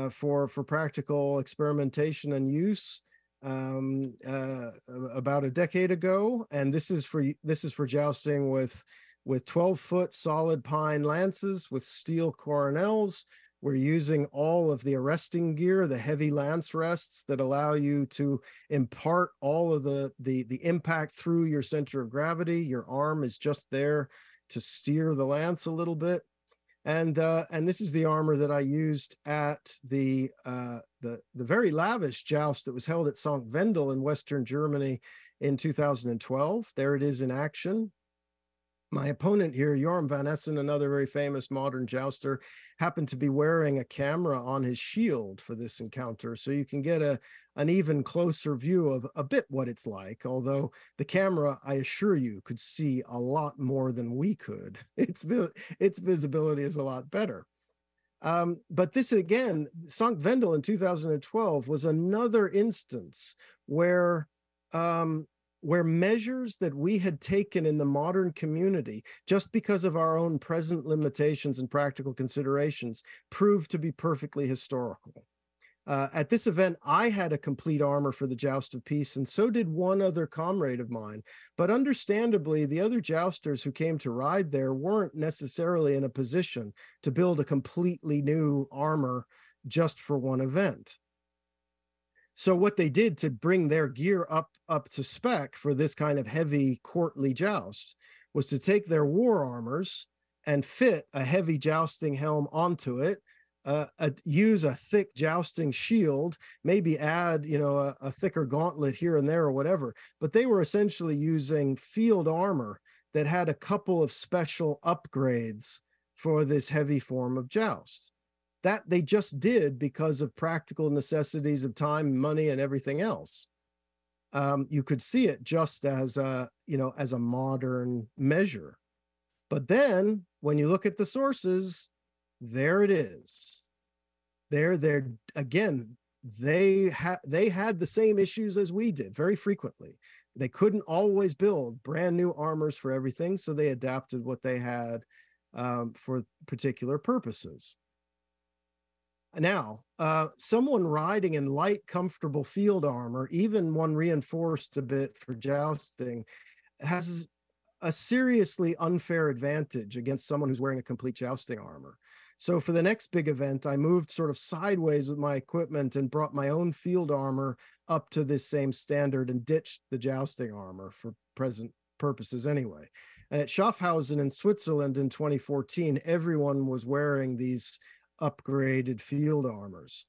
for practical experimentation and use about a decade ago, and this is for jousting with 12-foot solid pine lances with steel coronels. We're using all of the arresting gear, the heavy lance rests that allow you to impart all of the impact through your center of gravity. Your arm is just there to steer the lance a little bit. And this is the armor that I used at the very lavish joust that was held at St. Wendel in Western Germany in 2012. There it is in action. My opponent here, Joram van Essen, another very famous modern jouster, happened to be wearing a camera on his shield for this encounter. So you can get an even closer view of a bit what it's like, although the camera, I assure you, could see a lot more than we could. Its visibility is a lot better. But this, again, St. Wendel in 2012 was another instance where measures that we had taken in the modern community, just because of our own present limitations and practical considerations, proved to be perfectly historical. At this event, I had a complete armor for the Joust of Peace, and so did one other comrade of mine. But understandably, the other jousters who came to ride there weren't necessarily in a position to build a completely new armor just for one event. So what they did to bring their gear up to spec for this kind of heavy courtly joust was to take their war armors and fit a heavy jousting helm onto it, use a thick jousting shield, maybe add, a thicker gauntlet here and there or whatever. But they were essentially using field armor that had a couple of special upgrades for this heavy form of joust. That they just did because of practical necessities of time, money, and everything else. You could see it just as a modern measure. But then when you look at the sources, there it is. There again, they had the same issues as we did very frequently. They couldn't always build brand new armors for everything, so they adapted what they had for particular purposes. Now, someone riding in light, comfortable field armor, even one reinforced a bit for jousting, has a seriously unfair advantage against someone who's wearing a complete jousting armor. So for the next big event, I moved sort of sideways with my equipment and brought my own field armor up to this same standard and ditched the jousting armor for present purposes anyway. And at Schaffhausen in Switzerland in 2014, everyone was wearing these upgraded field armors.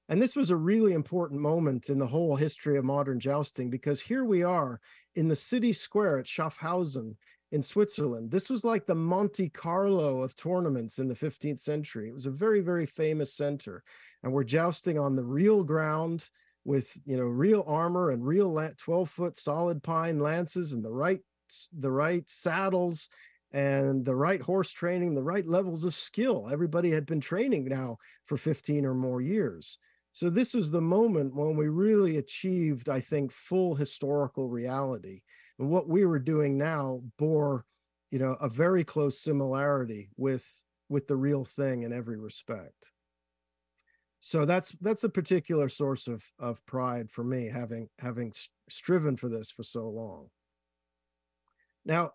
And this was a really important moment in the whole history of modern jousting, because here we are in the city square at Schaffhausen in Switzerland. This was like the Monte Carlo of tournaments in the 15th century. It was a very, very famous center. And we're jousting on the real ground with, real armor and real 12-foot solid pine lances and the right saddles and the right horse training, the right levels of skill. Everybody had been training now for 15 or more years. So this was the moment when we really achieved, I think, full historical reality. And what we were doing now bore, a very close similarity with the real thing in every respect. So that's a particular source of pride for me, having striven for this for so long. Now,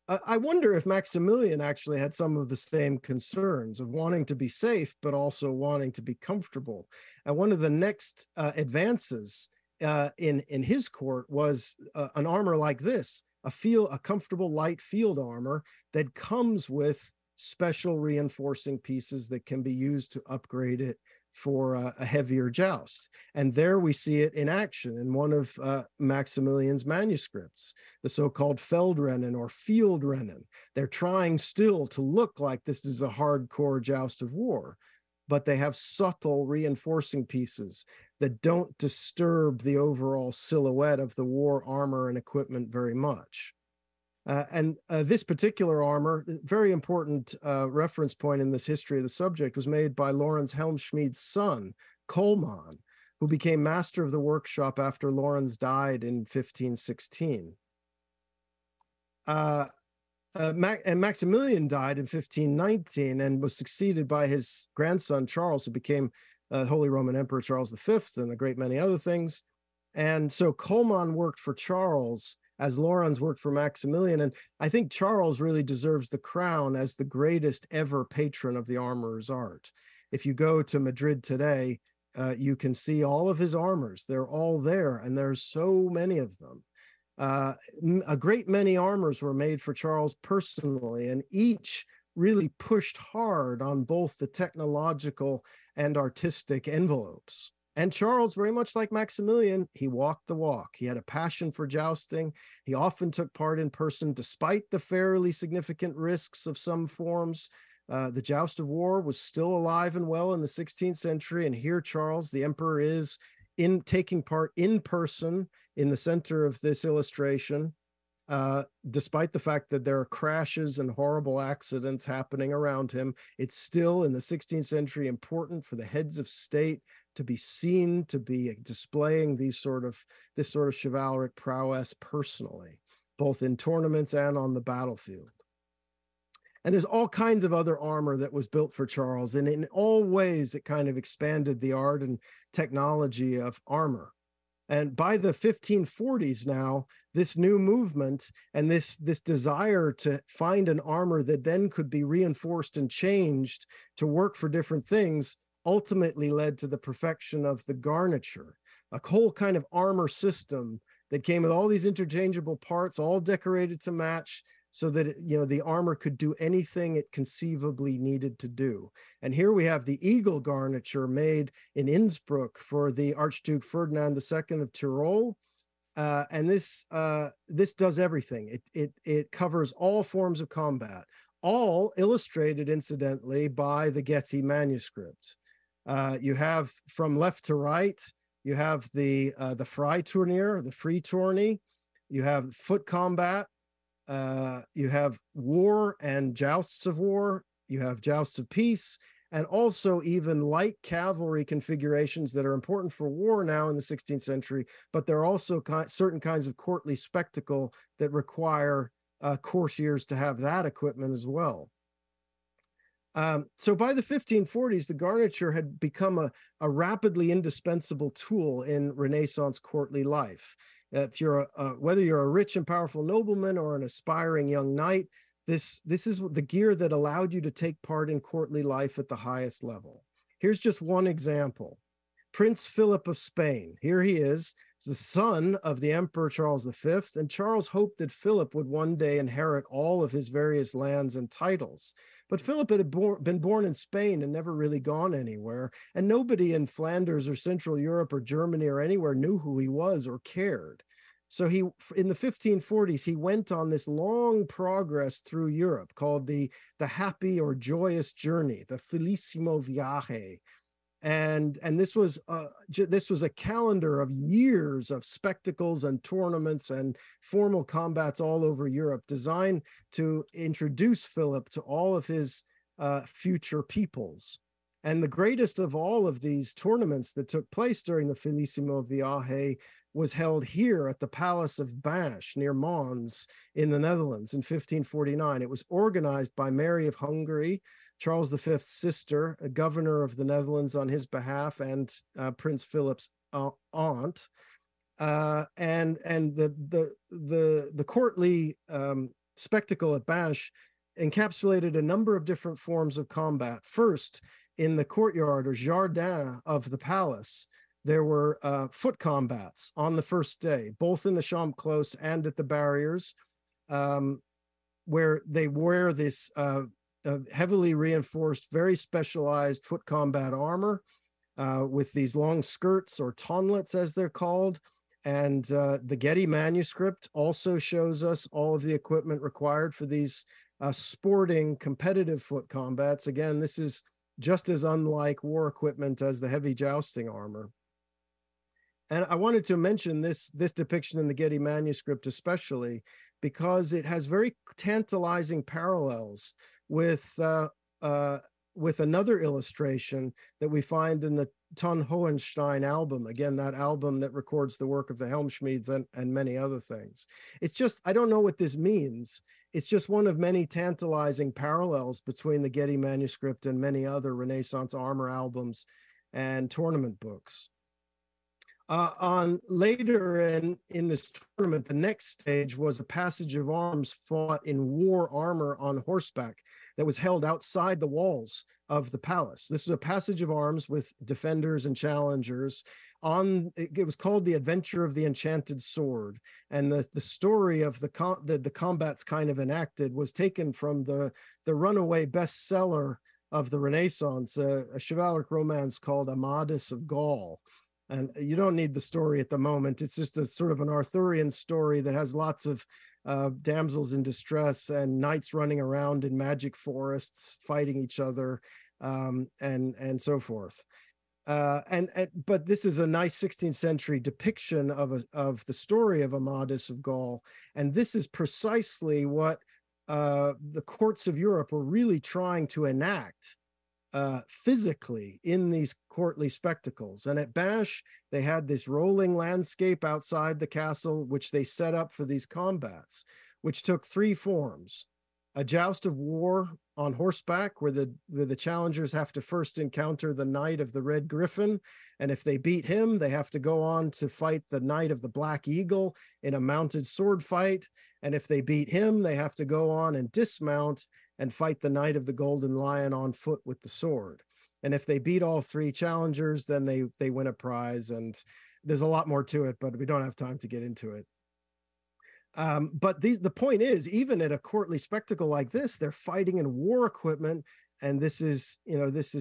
I wonder if Maximilian actually had some of the same concerns of wanting to be safe, but also wanting to be comfortable. And one of the next advances in his court was an armor like this, a comfortable light field armor that comes with special reinforcing pieces that can be used to upgrade it for a heavier joust. And there we see it in action in one of Maximilian's manuscripts, the so-called Feldrennen or Fieldrennen. They're trying still to look like this is a hardcore joust of war. but they have subtle reinforcing pieces that don't disturb the overall silhouette of the war armor and equipment very much. And this particular armor, very important reference point in this history of the subject, was made by Lorenz Helmschmid's son, Kollmann, who became master of the workshop after Lorenz died in 1516. And Maximilian died in 1519 and was succeeded by his grandson, Charles, who became Holy Roman Emperor Charles V and a great many other things. And so Kollmann worked for Charles as Lorenz worked for Maximilian. And I think Charles really deserves the crown as the greatest ever patron of the armorer's art. If you go to Madrid today, you can see all of his armors. They're all there, and there's so many of them. A great many armors were made for Charles personally, and each really pushed hard on both the technological and artistic envelopes. And Charles, very much like Maximilian, he walked the walk. He had a passion for jousting. He often took part in person, despite the fairly significant risks of some forms. The joust of war was still alive and well in the 16th century. And here Charles, the emperor, is taking part in person in the center of this illustration, despite the fact that there are crashes and horrible accidents happening around him. It's still in the 16th century important for the heads of state to be seen to be displaying this sort of chivalric prowess personally, both in tournaments and on the battlefield. And there's all kinds of other armor that was built for Charles, and in all ways it kind of expanded the art and technology of armor. And by the 1540s now, this new movement and this desire to find an armor that then could be reinforced and changed to work for different things ultimately led to the perfection of the garniture, a whole kind of armor system that came with all these interchangeable parts, all decorated to match, so that the armor could do anything it conceivably needed to do. And here we have the eagle garniture made in Innsbruck for the Archduke Ferdinand II of Tyrol. And this does everything. It covers all forms of combat, all illustrated, incidentally, by the Getty manuscript. You have from left to right, you have the Freiturnier, the free tourney. You have foot combat. You have war and jousts of war. You have jousts of peace, and also even light cavalry configurations that are important for war now in the 16th century, but there are also certain kinds of courtly spectacle that require courtiers to have that equipment as well. So by the 1540s, the garniture had become a rapidly indispensable tool in Renaissance courtly life. If you're whether you're a rich and powerful nobleman or an aspiring young knight, this is the gear that allowed you to take part in courtly life at the highest level. Here's just one example. Prince Philip of Spain. Here he is, the son of the Emperor Charles V, and Charles hoped that Philip would one day inherit all of his various lands and titles. But Philip had been born in Spain and never really gone anywhere, and nobody in Flanders or Central Europe or Germany or anywhere knew who he was or cared. So in the 1540s, he went on this long progress through Europe called the happy or joyous journey, the Felicissimo Viaje. And this was a calendar of years of spectacles and tournaments and formal combats all over Europe, designed to introduce Philip to all of his future peoples. And the greatest of all of these tournaments that took place during the Felicissimo Viaje was held here at the Palace of Binche near Mons in the Netherlands in 1549. It was organized by Mary of Hungary, Charles V's sister, a governor of the Netherlands on his behalf, and Prince Philip's aunt. And the courtly spectacle at Binche encapsulated a number of different forms of combat. First, in the courtyard or jardin of the palace, there were foot combats on the first day, both in the Champ Clos and at the barriers, where they wear this heavily reinforced, very specialized foot combat armor with these long skirts or tonlets, as they're called. And the Getty manuscript also shows us all of the equipment required for these sporting competitive foot combats. Again, this is just as unlike war equipment as the heavy jousting armor. And I wanted to mention this depiction in the Getty manuscript especially because it has very tantalizing parallels with another illustration that we find in the Ton Hohenstein album. Again, that album that records the work of the Helmschmieds and many other things. It's just, I don't know what this means. It's just one of many tantalizing parallels between the Getty manuscript and many other Renaissance armor albums and tournament books. On later in this tournament, the next stage was a passage of arms fought in war armor on horseback that was held outside the walls of the palace. This is a passage of arms with defenders and challengers. It was called The Adventure of the Enchanted Sword, and the story of the combats kind of enacted was taken from the runaway bestseller of the Renaissance, a chivalric romance called Amadis of Gaul. And you don't need the story at the moment. It's just a sort of an Arthurian story that has lots of damsels in distress and knights running around in magic forests fighting each other, and so forth. But this is a nice 16th century depiction of the story of Amadis of Gaul, and this is precisely what the courts of Europe were really trying to enact physically in these courtly spectacles. And at Binche, they had this rolling landscape outside the castle, which they set up for these combats, which took three forms: a joust of war on horseback, where the challengers have to first encounter the Knight of the Red Griffin, and if they beat him, they have to go on to fight the Knight of the Black Eagle in a mounted sword fight, and if they beat him, they have to go on and dismount and fight the Knight of the Golden Lion on foot with the sword. And if they beat all three challengers, then they win a prize. And there's a lot more to it, but we don't have time to get into it. But the point is, even at a courtly spectacle like this, they're fighting in war equipment, and this is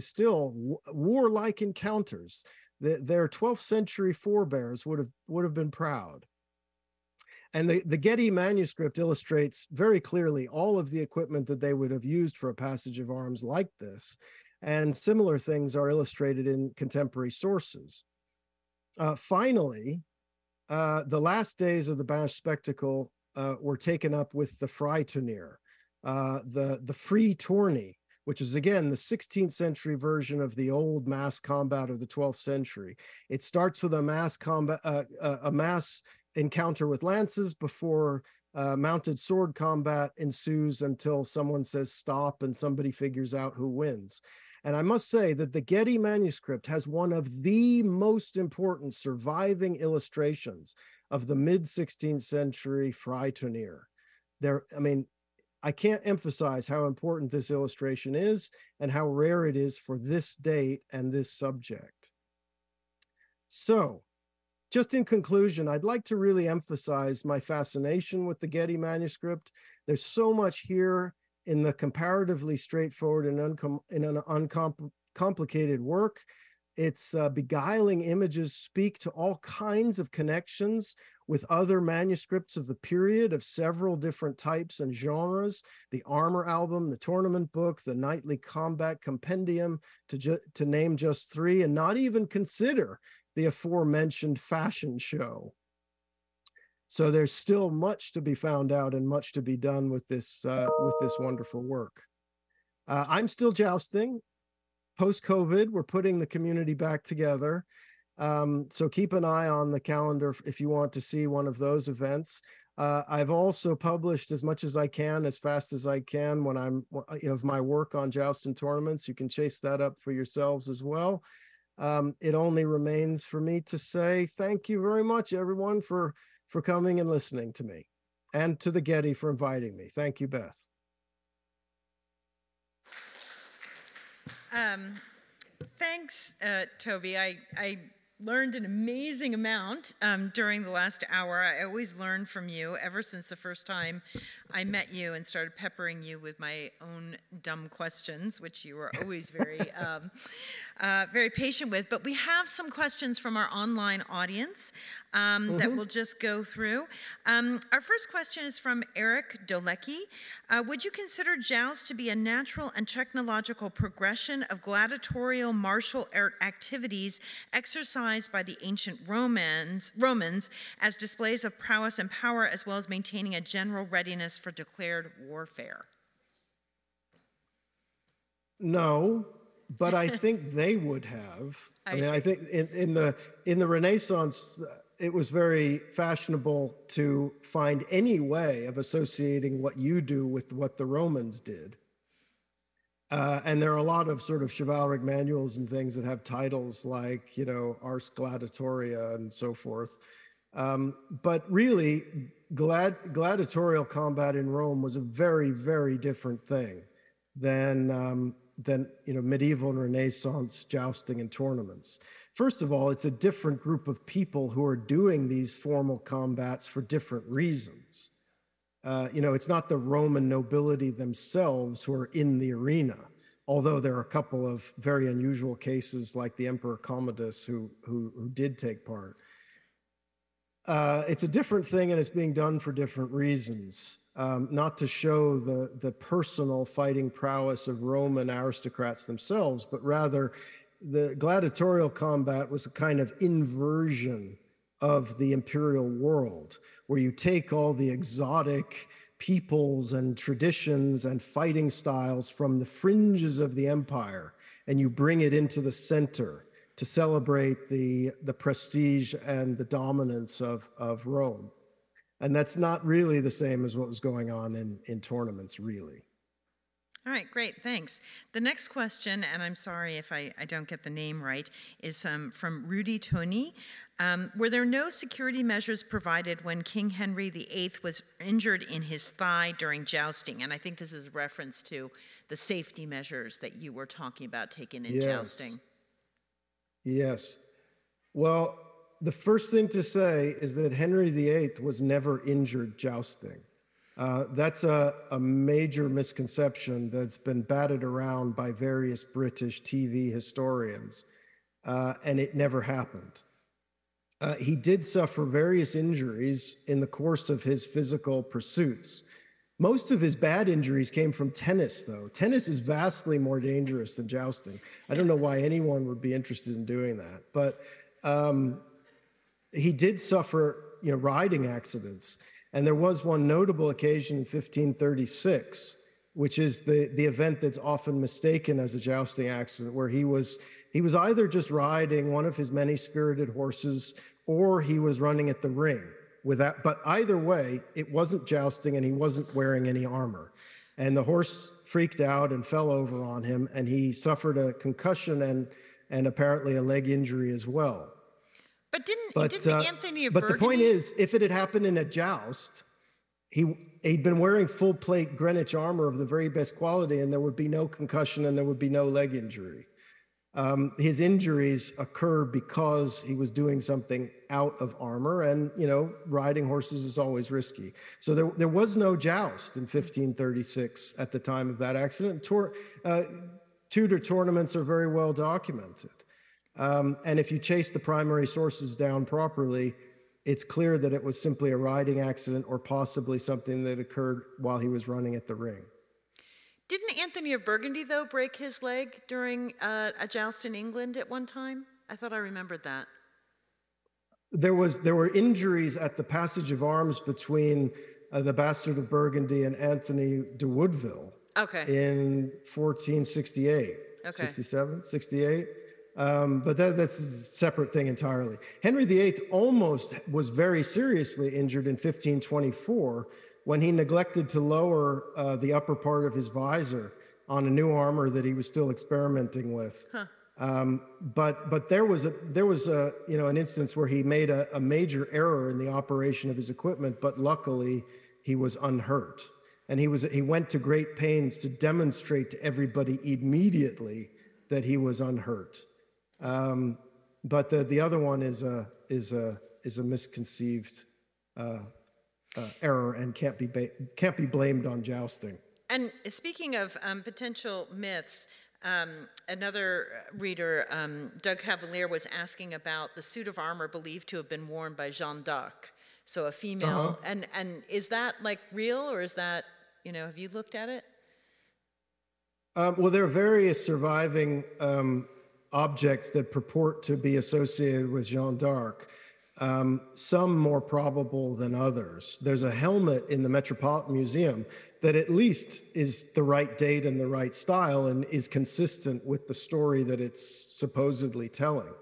still warlike encounters. Their 12th century forebears would have been proud. And the Getty manuscript illustrates very clearly all of the equipment that they would have used for a passage of arms like this. And similar things are illustrated in contemporary sources. Finally, the last days of the Binche spectacle were taken up with the Freiturnier, the free tourney, which is again the 16th century version of the old mass combat of the 12th century. It starts with a mass combat, a mass encounter with lances before mounted sword combat ensues until someone says stop and somebody figures out who wins. And I must say that the Getty manuscript has one of the most important surviving illustrations of the mid-16th century Freiturnier. I can't emphasize how important this illustration is and how rare it is for this date and this subject. So, just in conclusion, I'd like to really emphasize my fascination with the Getty manuscript. There's so much here in the comparatively straightforward and uncomplicated work. Its beguiling images speak to all kinds of connections with other manuscripts of the period of several different types and genres: the armor album, the tournament book, the knightly combat compendium, to name just three, and not even consider the aforementioned fashion show. So there's still much to be found out and much to be done with this wonderful work. I'm still jousting. Post-COVID, we're putting the community back together. So keep an eye on the calendar if you want to see one of those events. I've also published as much as I can, as fast as I can, when I'm of my work on joust and tournaments. You can chase that up for yourselves as well. It only remains for me to say thank you very much, everyone, for coming and listening to me, and to the Getty for inviting me. Thank you, Beth.
Thanks, Toby. learned an amazing amount during the last hour. I always learn from you ever since the first time I met you and started peppering you with my own dumb questions, which you were always very, very patient with. But we have some questions from our online audience that we'll just go through. Our first question is from Eric Dolecki. Would you consider joust to be a natural and technological progression of gladiatorial martial art activities exercised by the ancient Romans as displays of prowess and power, as well as maintaining a general readiness for declared warfare?
No, but I think they would have. I think in the Renaissance, it was very fashionable to find any way of associating what you do with what the Romans did. And there are a lot of sort of chivalric manuals and things that have titles like, you know, Ars Gladiatoria and so forth. But really, gladiatorial combat in Rome was a very, very different thing than you know, medieval and Renaissance jousting and tournaments. First of all, it's a different group of people who are doing these formal combats for different reasons. You know, it's not the Roman nobility themselves who are in the arena, although there are a couple of very unusual cases like the Emperor Commodus who did take part. It's a different thing, and it's being done for different reasons, not to show the personal fighting prowess of Roman aristocrats themselves, but rather the gladiatorial combat was a kind of inversion of the imperial world, where you take all the exotic peoples and traditions and fighting styles from the fringes of the empire, and you bring it into the center to celebrate the prestige and the dominance of Rome. And that's not really the same as what was going on in tournaments, really.
All right, great, thanks. The next question, and I'm sorry if I don't get the name right, is from Rudy Tony. Were there no security measures provided when King Henry VIII was injured in his thigh during jousting? And I think this is a reference to the safety measures that you were talking about taking in jousting.
Yes. Well, the first thing to say is that Henry VIII was never injured jousting. That's a major misconception that's been batted around by various British TV historians, and it never happened. He did suffer various injuries in the course of his physical pursuits. Most of his bad injuries came from tennis, though. Tennis is vastly more dangerous than jousting. I don't know why anyone would be interested in doing that, but he did suffer, you know, riding accidents. And there was one notable occasion in 1536, which is the event that's often mistaken as a jousting accident, where he was either just riding one of his many spirited horses, or he was running at the ring without. But either way, it wasn't jousting, and he wasn't wearing any armor. And the horse freaked out and fell over on him, and he suffered a concussion and apparently a leg injury as well.
But didn't Anthony of Burgundy?
But the point is, if it had happened in a joust, he'd been wearing full plate Greenwich armor of the very best quality, and there would be no concussion and there would be no leg injury. His injuries occur because he was doing something out of armor, and, you know, riding horses is always risky. So there was no joust in 1536 at the time of that accident. Tudor tournaments are very well documented. And if you chase the primary sources down properly, it's clear that it was simply a riding accident or possibly something that occurred while he was running at the ring.
Didn't Anthony of Burgundy, though, break his leg during a joust in England at one time? I thought I remembered that.
There were injuries at the passage of arms between the Bastard of Burgundy and Anthony de Woodville in 1468, 67, 68. But that's a separate thing entirely. Henry VIII almost was very seriously injured in 1524 when he neglected to lower the upper part of his visor on a new armor that he was still experimenting with. But there was an instance where he made a major error in the operation of his equipment, but luckily he was unhurt. And he went to great pains to demonstrate to everybody immediately that he was unhurt. but the other one is a misconceived error and can't be blamed on jousting.
And speaking of potential myths, another reader, Doug Cavalier, was asking about the suit of armor believed to have been worn by Jeanne d'Arc. So a female, and is that like real, or is that, have you looked at it?
Well, there are various surviving objects that purport to be associated with Jeanne d'Arc, some more probable than others. There's a helmet in the Metropolitan Museum that at least is the right date and the right style and is consistent with the story that it's supposedly telling.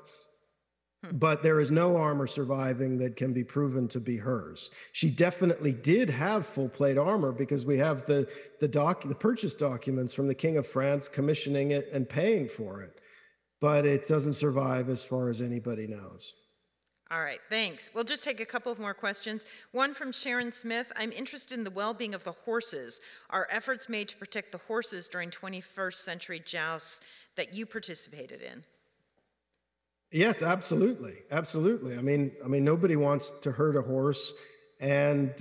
But there is no armor surviving that can be proven to be hers. She definitely did have full plate armor, because we have the purchase documents from the King of France commissioning it and paying for it. But it doesn't survive as far as anybody knows.
All right, thanks. We'll just take a couple of more questions. One from Sharon Smith. I'm interested in the well-being of the horses. Are efforts made to protect the horses during 21st century jousts that you participated in?
Yes, absolutely. Absolutely. I mean, nobody wants to hurt a horse, and,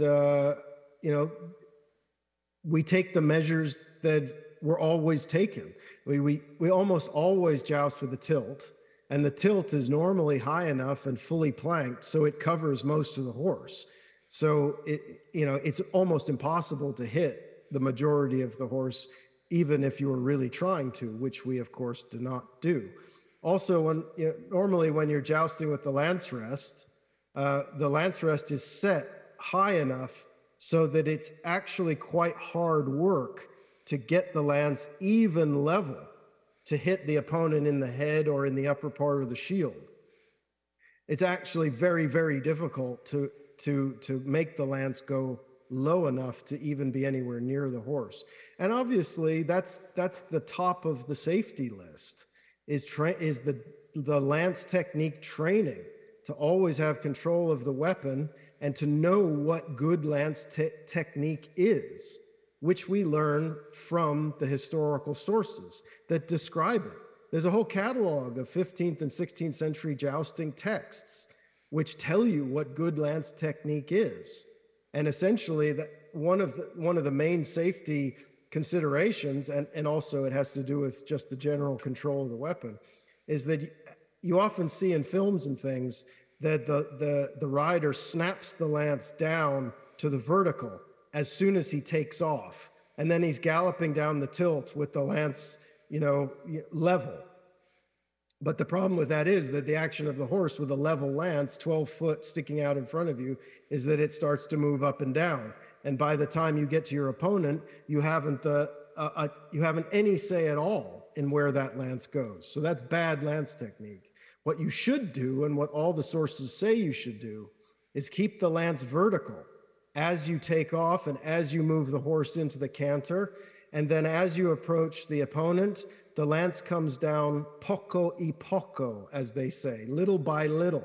we take the measures that were always taken. We almost always joust with a tilt, and the tilt is normally high enough and fully planked so it covers most of the horse. So it's almost impossible to hit the majority of the horse, even if you were really trying to, which we of course do not do. Also, normally when you're jousting with the lance rest is set high enough so that it's actually quite hard work to get the lance even level to hit the opponent in the head or in the upper part of the shield. It's actually very, very difficult to make the lance go low enough to even be anywhere near the horse. And obviously that's the top of the safety list, is the lance technique training, to always have control of the weapon and to know what good lance technique is, which we learn from the historical sources that describe it. There's a whole catalog of 15th and 16th century jousting texts which tell you what good lance technique is. And essentially, that one of the main safety considerations, and also it has to do with just the general control of the weapon, is that you often see in films and things that the rider snaps the lance down to the vertical as soon as he takes off, and then he's galloping down the tilt with the lance, level. But the problem with that is that the action of the horse with a level lance, 12 foot sticking out in front of you, is that it starts to move up and down. And by the time you get to your opponent, you haven't any say at all in where that lance goes. So that's bad lance technique. What you should do, and what all the sources say you should do, is keep the lance vertical as you take off and as you move the horse into the canter. And then as you approach the opponent, the lance comes down poco e poco, as they say, little by little,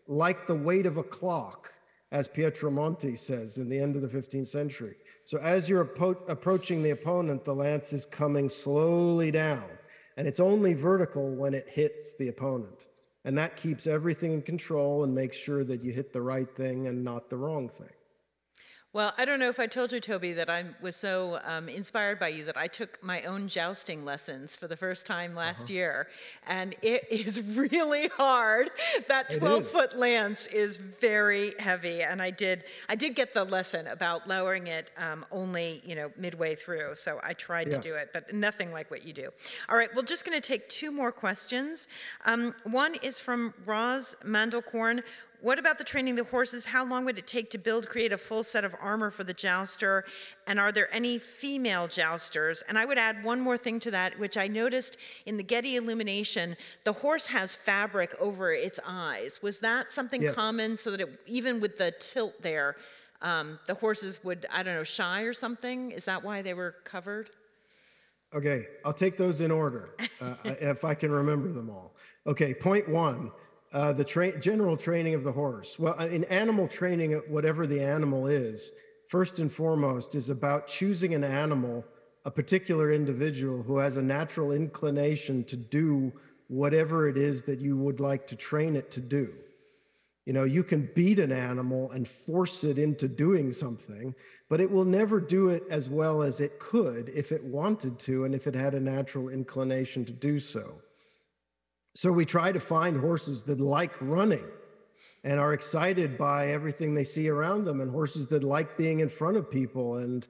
like the weight of a clock, as Pietromonti says in the end of the 15th century. So as you're approaching the opponent, the lance is coming slowly down, and it's only vertical when it hits the opponent. And that keeps everything in control and makes sure that you hit the right thing and not the wrong thing.
Well, I don't know if I told you, Toby, that I was so inspired by you that I took my own jousting lessons for the first time last year. And it is really hard. That 12-foot lance is very heavy. And I did get the lesson about lowering it only, midway through. So I tried to do it, but nothing like what you do. All right, we're just going to take two more questions. One is from Roz Mandelkorn. What about the training of the horses? How long would it take to create a full set of armor for the jouster? And are there any female jousters? And I would add one more thing to that, which I noticed in the Getty illumination, the horse has fabric over its eyes. Was that something common, so that even with the tilt there, the horses would, shy or something? Is that why they were covered?
Okay, I'll take those in order, if I can remember them all. Okay, point one. The general training of the horse. Well, in animal training, whatever the animal is, first and foremost is about choosing an animal, a particular individual who has a natural inclination to do whatever it is that you would like to train it to do. You know, you can beat an animal and force it into doing something, but it will never do it as well as it could if it wanted to and if it had a natural inclination to do so. So we try to find horses that like running and are excited by everything they see around them, and horses that like being in front of people and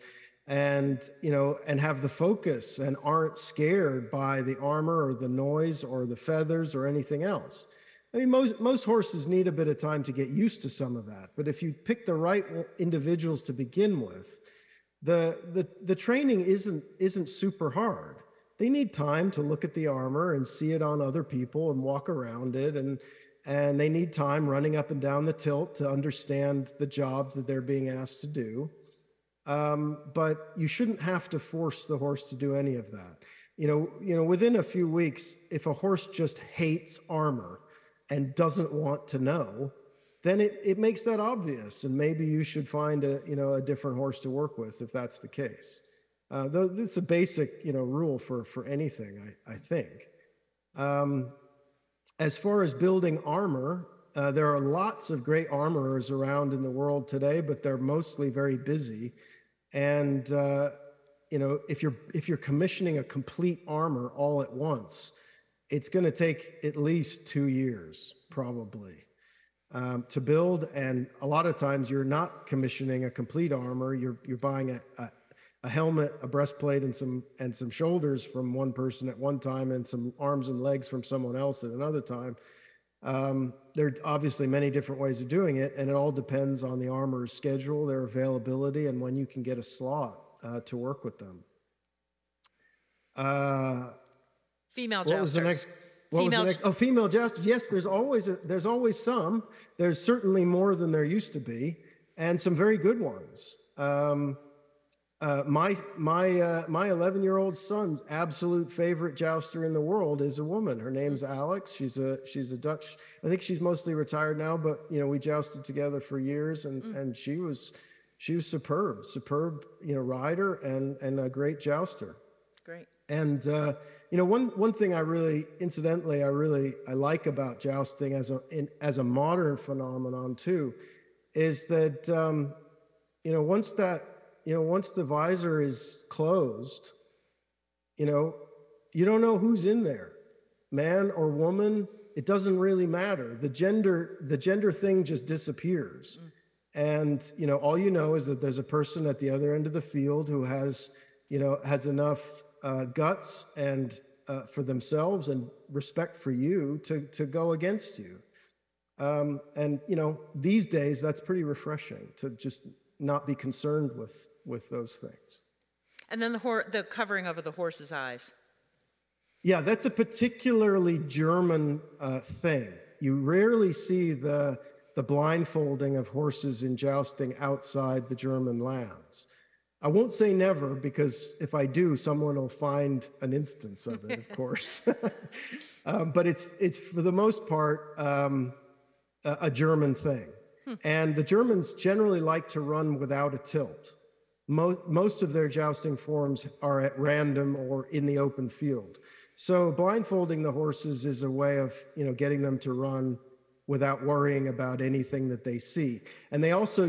you know, and have the focus and aren't scared by the armor or the noise or the feathers or anything else. I mean, most horses need a bit of time to get used to some of that. But if you pick the right individuals to begin with, the training isn't super hard. They need time to look at the armor and see it on other people and walk around it, and they need time running up and down the tilt to understand the job that they're being asked to do. But you shouldn't have to force the horse to do any of that. You know, within a few weeks, if a horse just hates armor and doesn't want to know, then it makes that obvious, and maybe you should find a different horse to work with if that's the case. Though it's a basic rule for anything, I think. As far as building armor, there are lots of great armorers around in the world today, but they're mostly very busy. And if you're commissioning a complete armor all at once, it's going to take at least 2 years, probably, to build. And a lot of times you're not commissioning a complete armor. You're buying a helmet, a breastplate, and some shoulders from one person at one time, and some arms and legs from someone else at another time. There are obviously many different ways of doing it, and it all depends on the armorer's schedule, their availability, and when you can get a slot to work with them.
Female
jousters. What was the next? Oh, female jousters. Yes, there's always some. There's certainly more than there used to be, and some very good ones. My 11-year-old son's absolute favorite jouster in the world is a woman. Her name's Alex. She's a Dutch. I think she's mostly retired now, but we jousted together for years, and she was superb rider and a great jouster.
Great.
And one thing I like about jousting as a modern phenomenon too, is that once the visor is closed, you don't know who's in there, man or woman. It doesn't really matter. The gender thing just disappears. And, all is that there's a person at the other end of the field who has enough guts and for themselves and respect for you to go against you. And, these days, that's pretty refreshing to just not be concerned with those things.
And then the covering over the horse's eyes.
Yeah, that's a particularly German thing. You rarely see the blindfolding of horses in jousting outside the German lands. I won't say never, because if I do, someone will find an instance of it, of course. But it's for the most part a German thing. And the Germans generally like to run without a tilt. Most of their jousting forms are at random or in the open field. So blindfolding the horses is a way of, getting them to run without worrying about anything that they see. And they also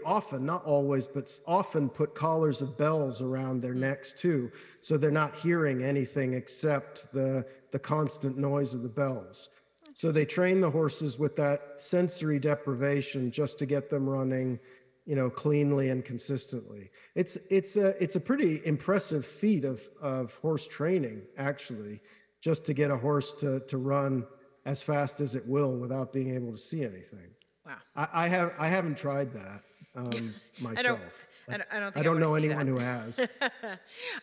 often, not always, but often put collars of bells around their necks too, so they're not hearing anything except the constant noise of the bells. So they train the horses with that sensory deprivation just to get them running, cleanly and consistently. It's a pretty impressive feat of horse training, actually, just to get a horse to run as fast as it will without being able to see anything.
Wow.
I haven't tried that myself. I don't know anyone who has.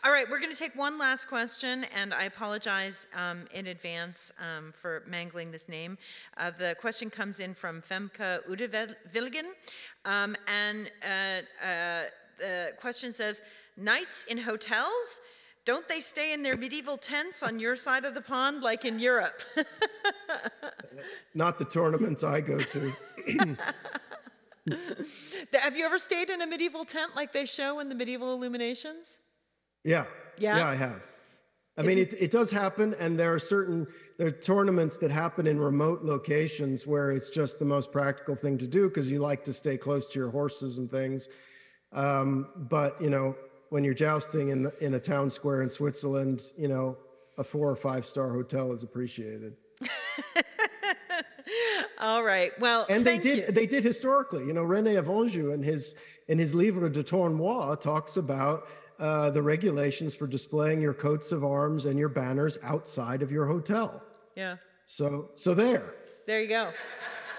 All right, we're going to take one last question, and I apologize in advance for mangling this name. The question comes in from Femke Udevilligen, and the question says, nights in hotels? Don't they stay in their medieval tents on your side of the pond like in Europe?
Not the tournaments I go to.
Have you ever stayed in a medieval tent like they show in the medieval illuminations?
Yeah, I have. I mean, it does happen, and there are tournaments that happen in remote locations where it's just the most practical thing to do because you like to stay close to your horses and things. But you know, when you're jousting in a town square in Switzerland, you know, a 4 or 5 star hotel is appreciated.
All right. Well,
and
they
did historically. You know, René of Anjou in his Livre de Tournoi talks about the regulations for displaying your coats of arms and your banners outside of your hotel.
Yeah.
So there.
There you go.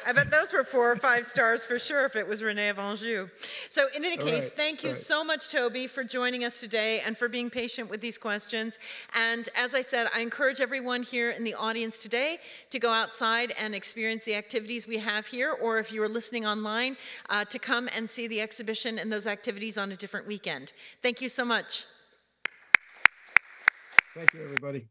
I bet those were 4 or 5 stars for sure if it was René of Anjou. So in any case, thank you so much, Toby, for joining us today and for being patient with these questions. And as I said, I encourage everyone here in the audience today to go outside and experience the activities we have here, or if you are listening online, to come and see the exhibition and those activities on a different weekend. Thank you so much.
Thank you, everybody.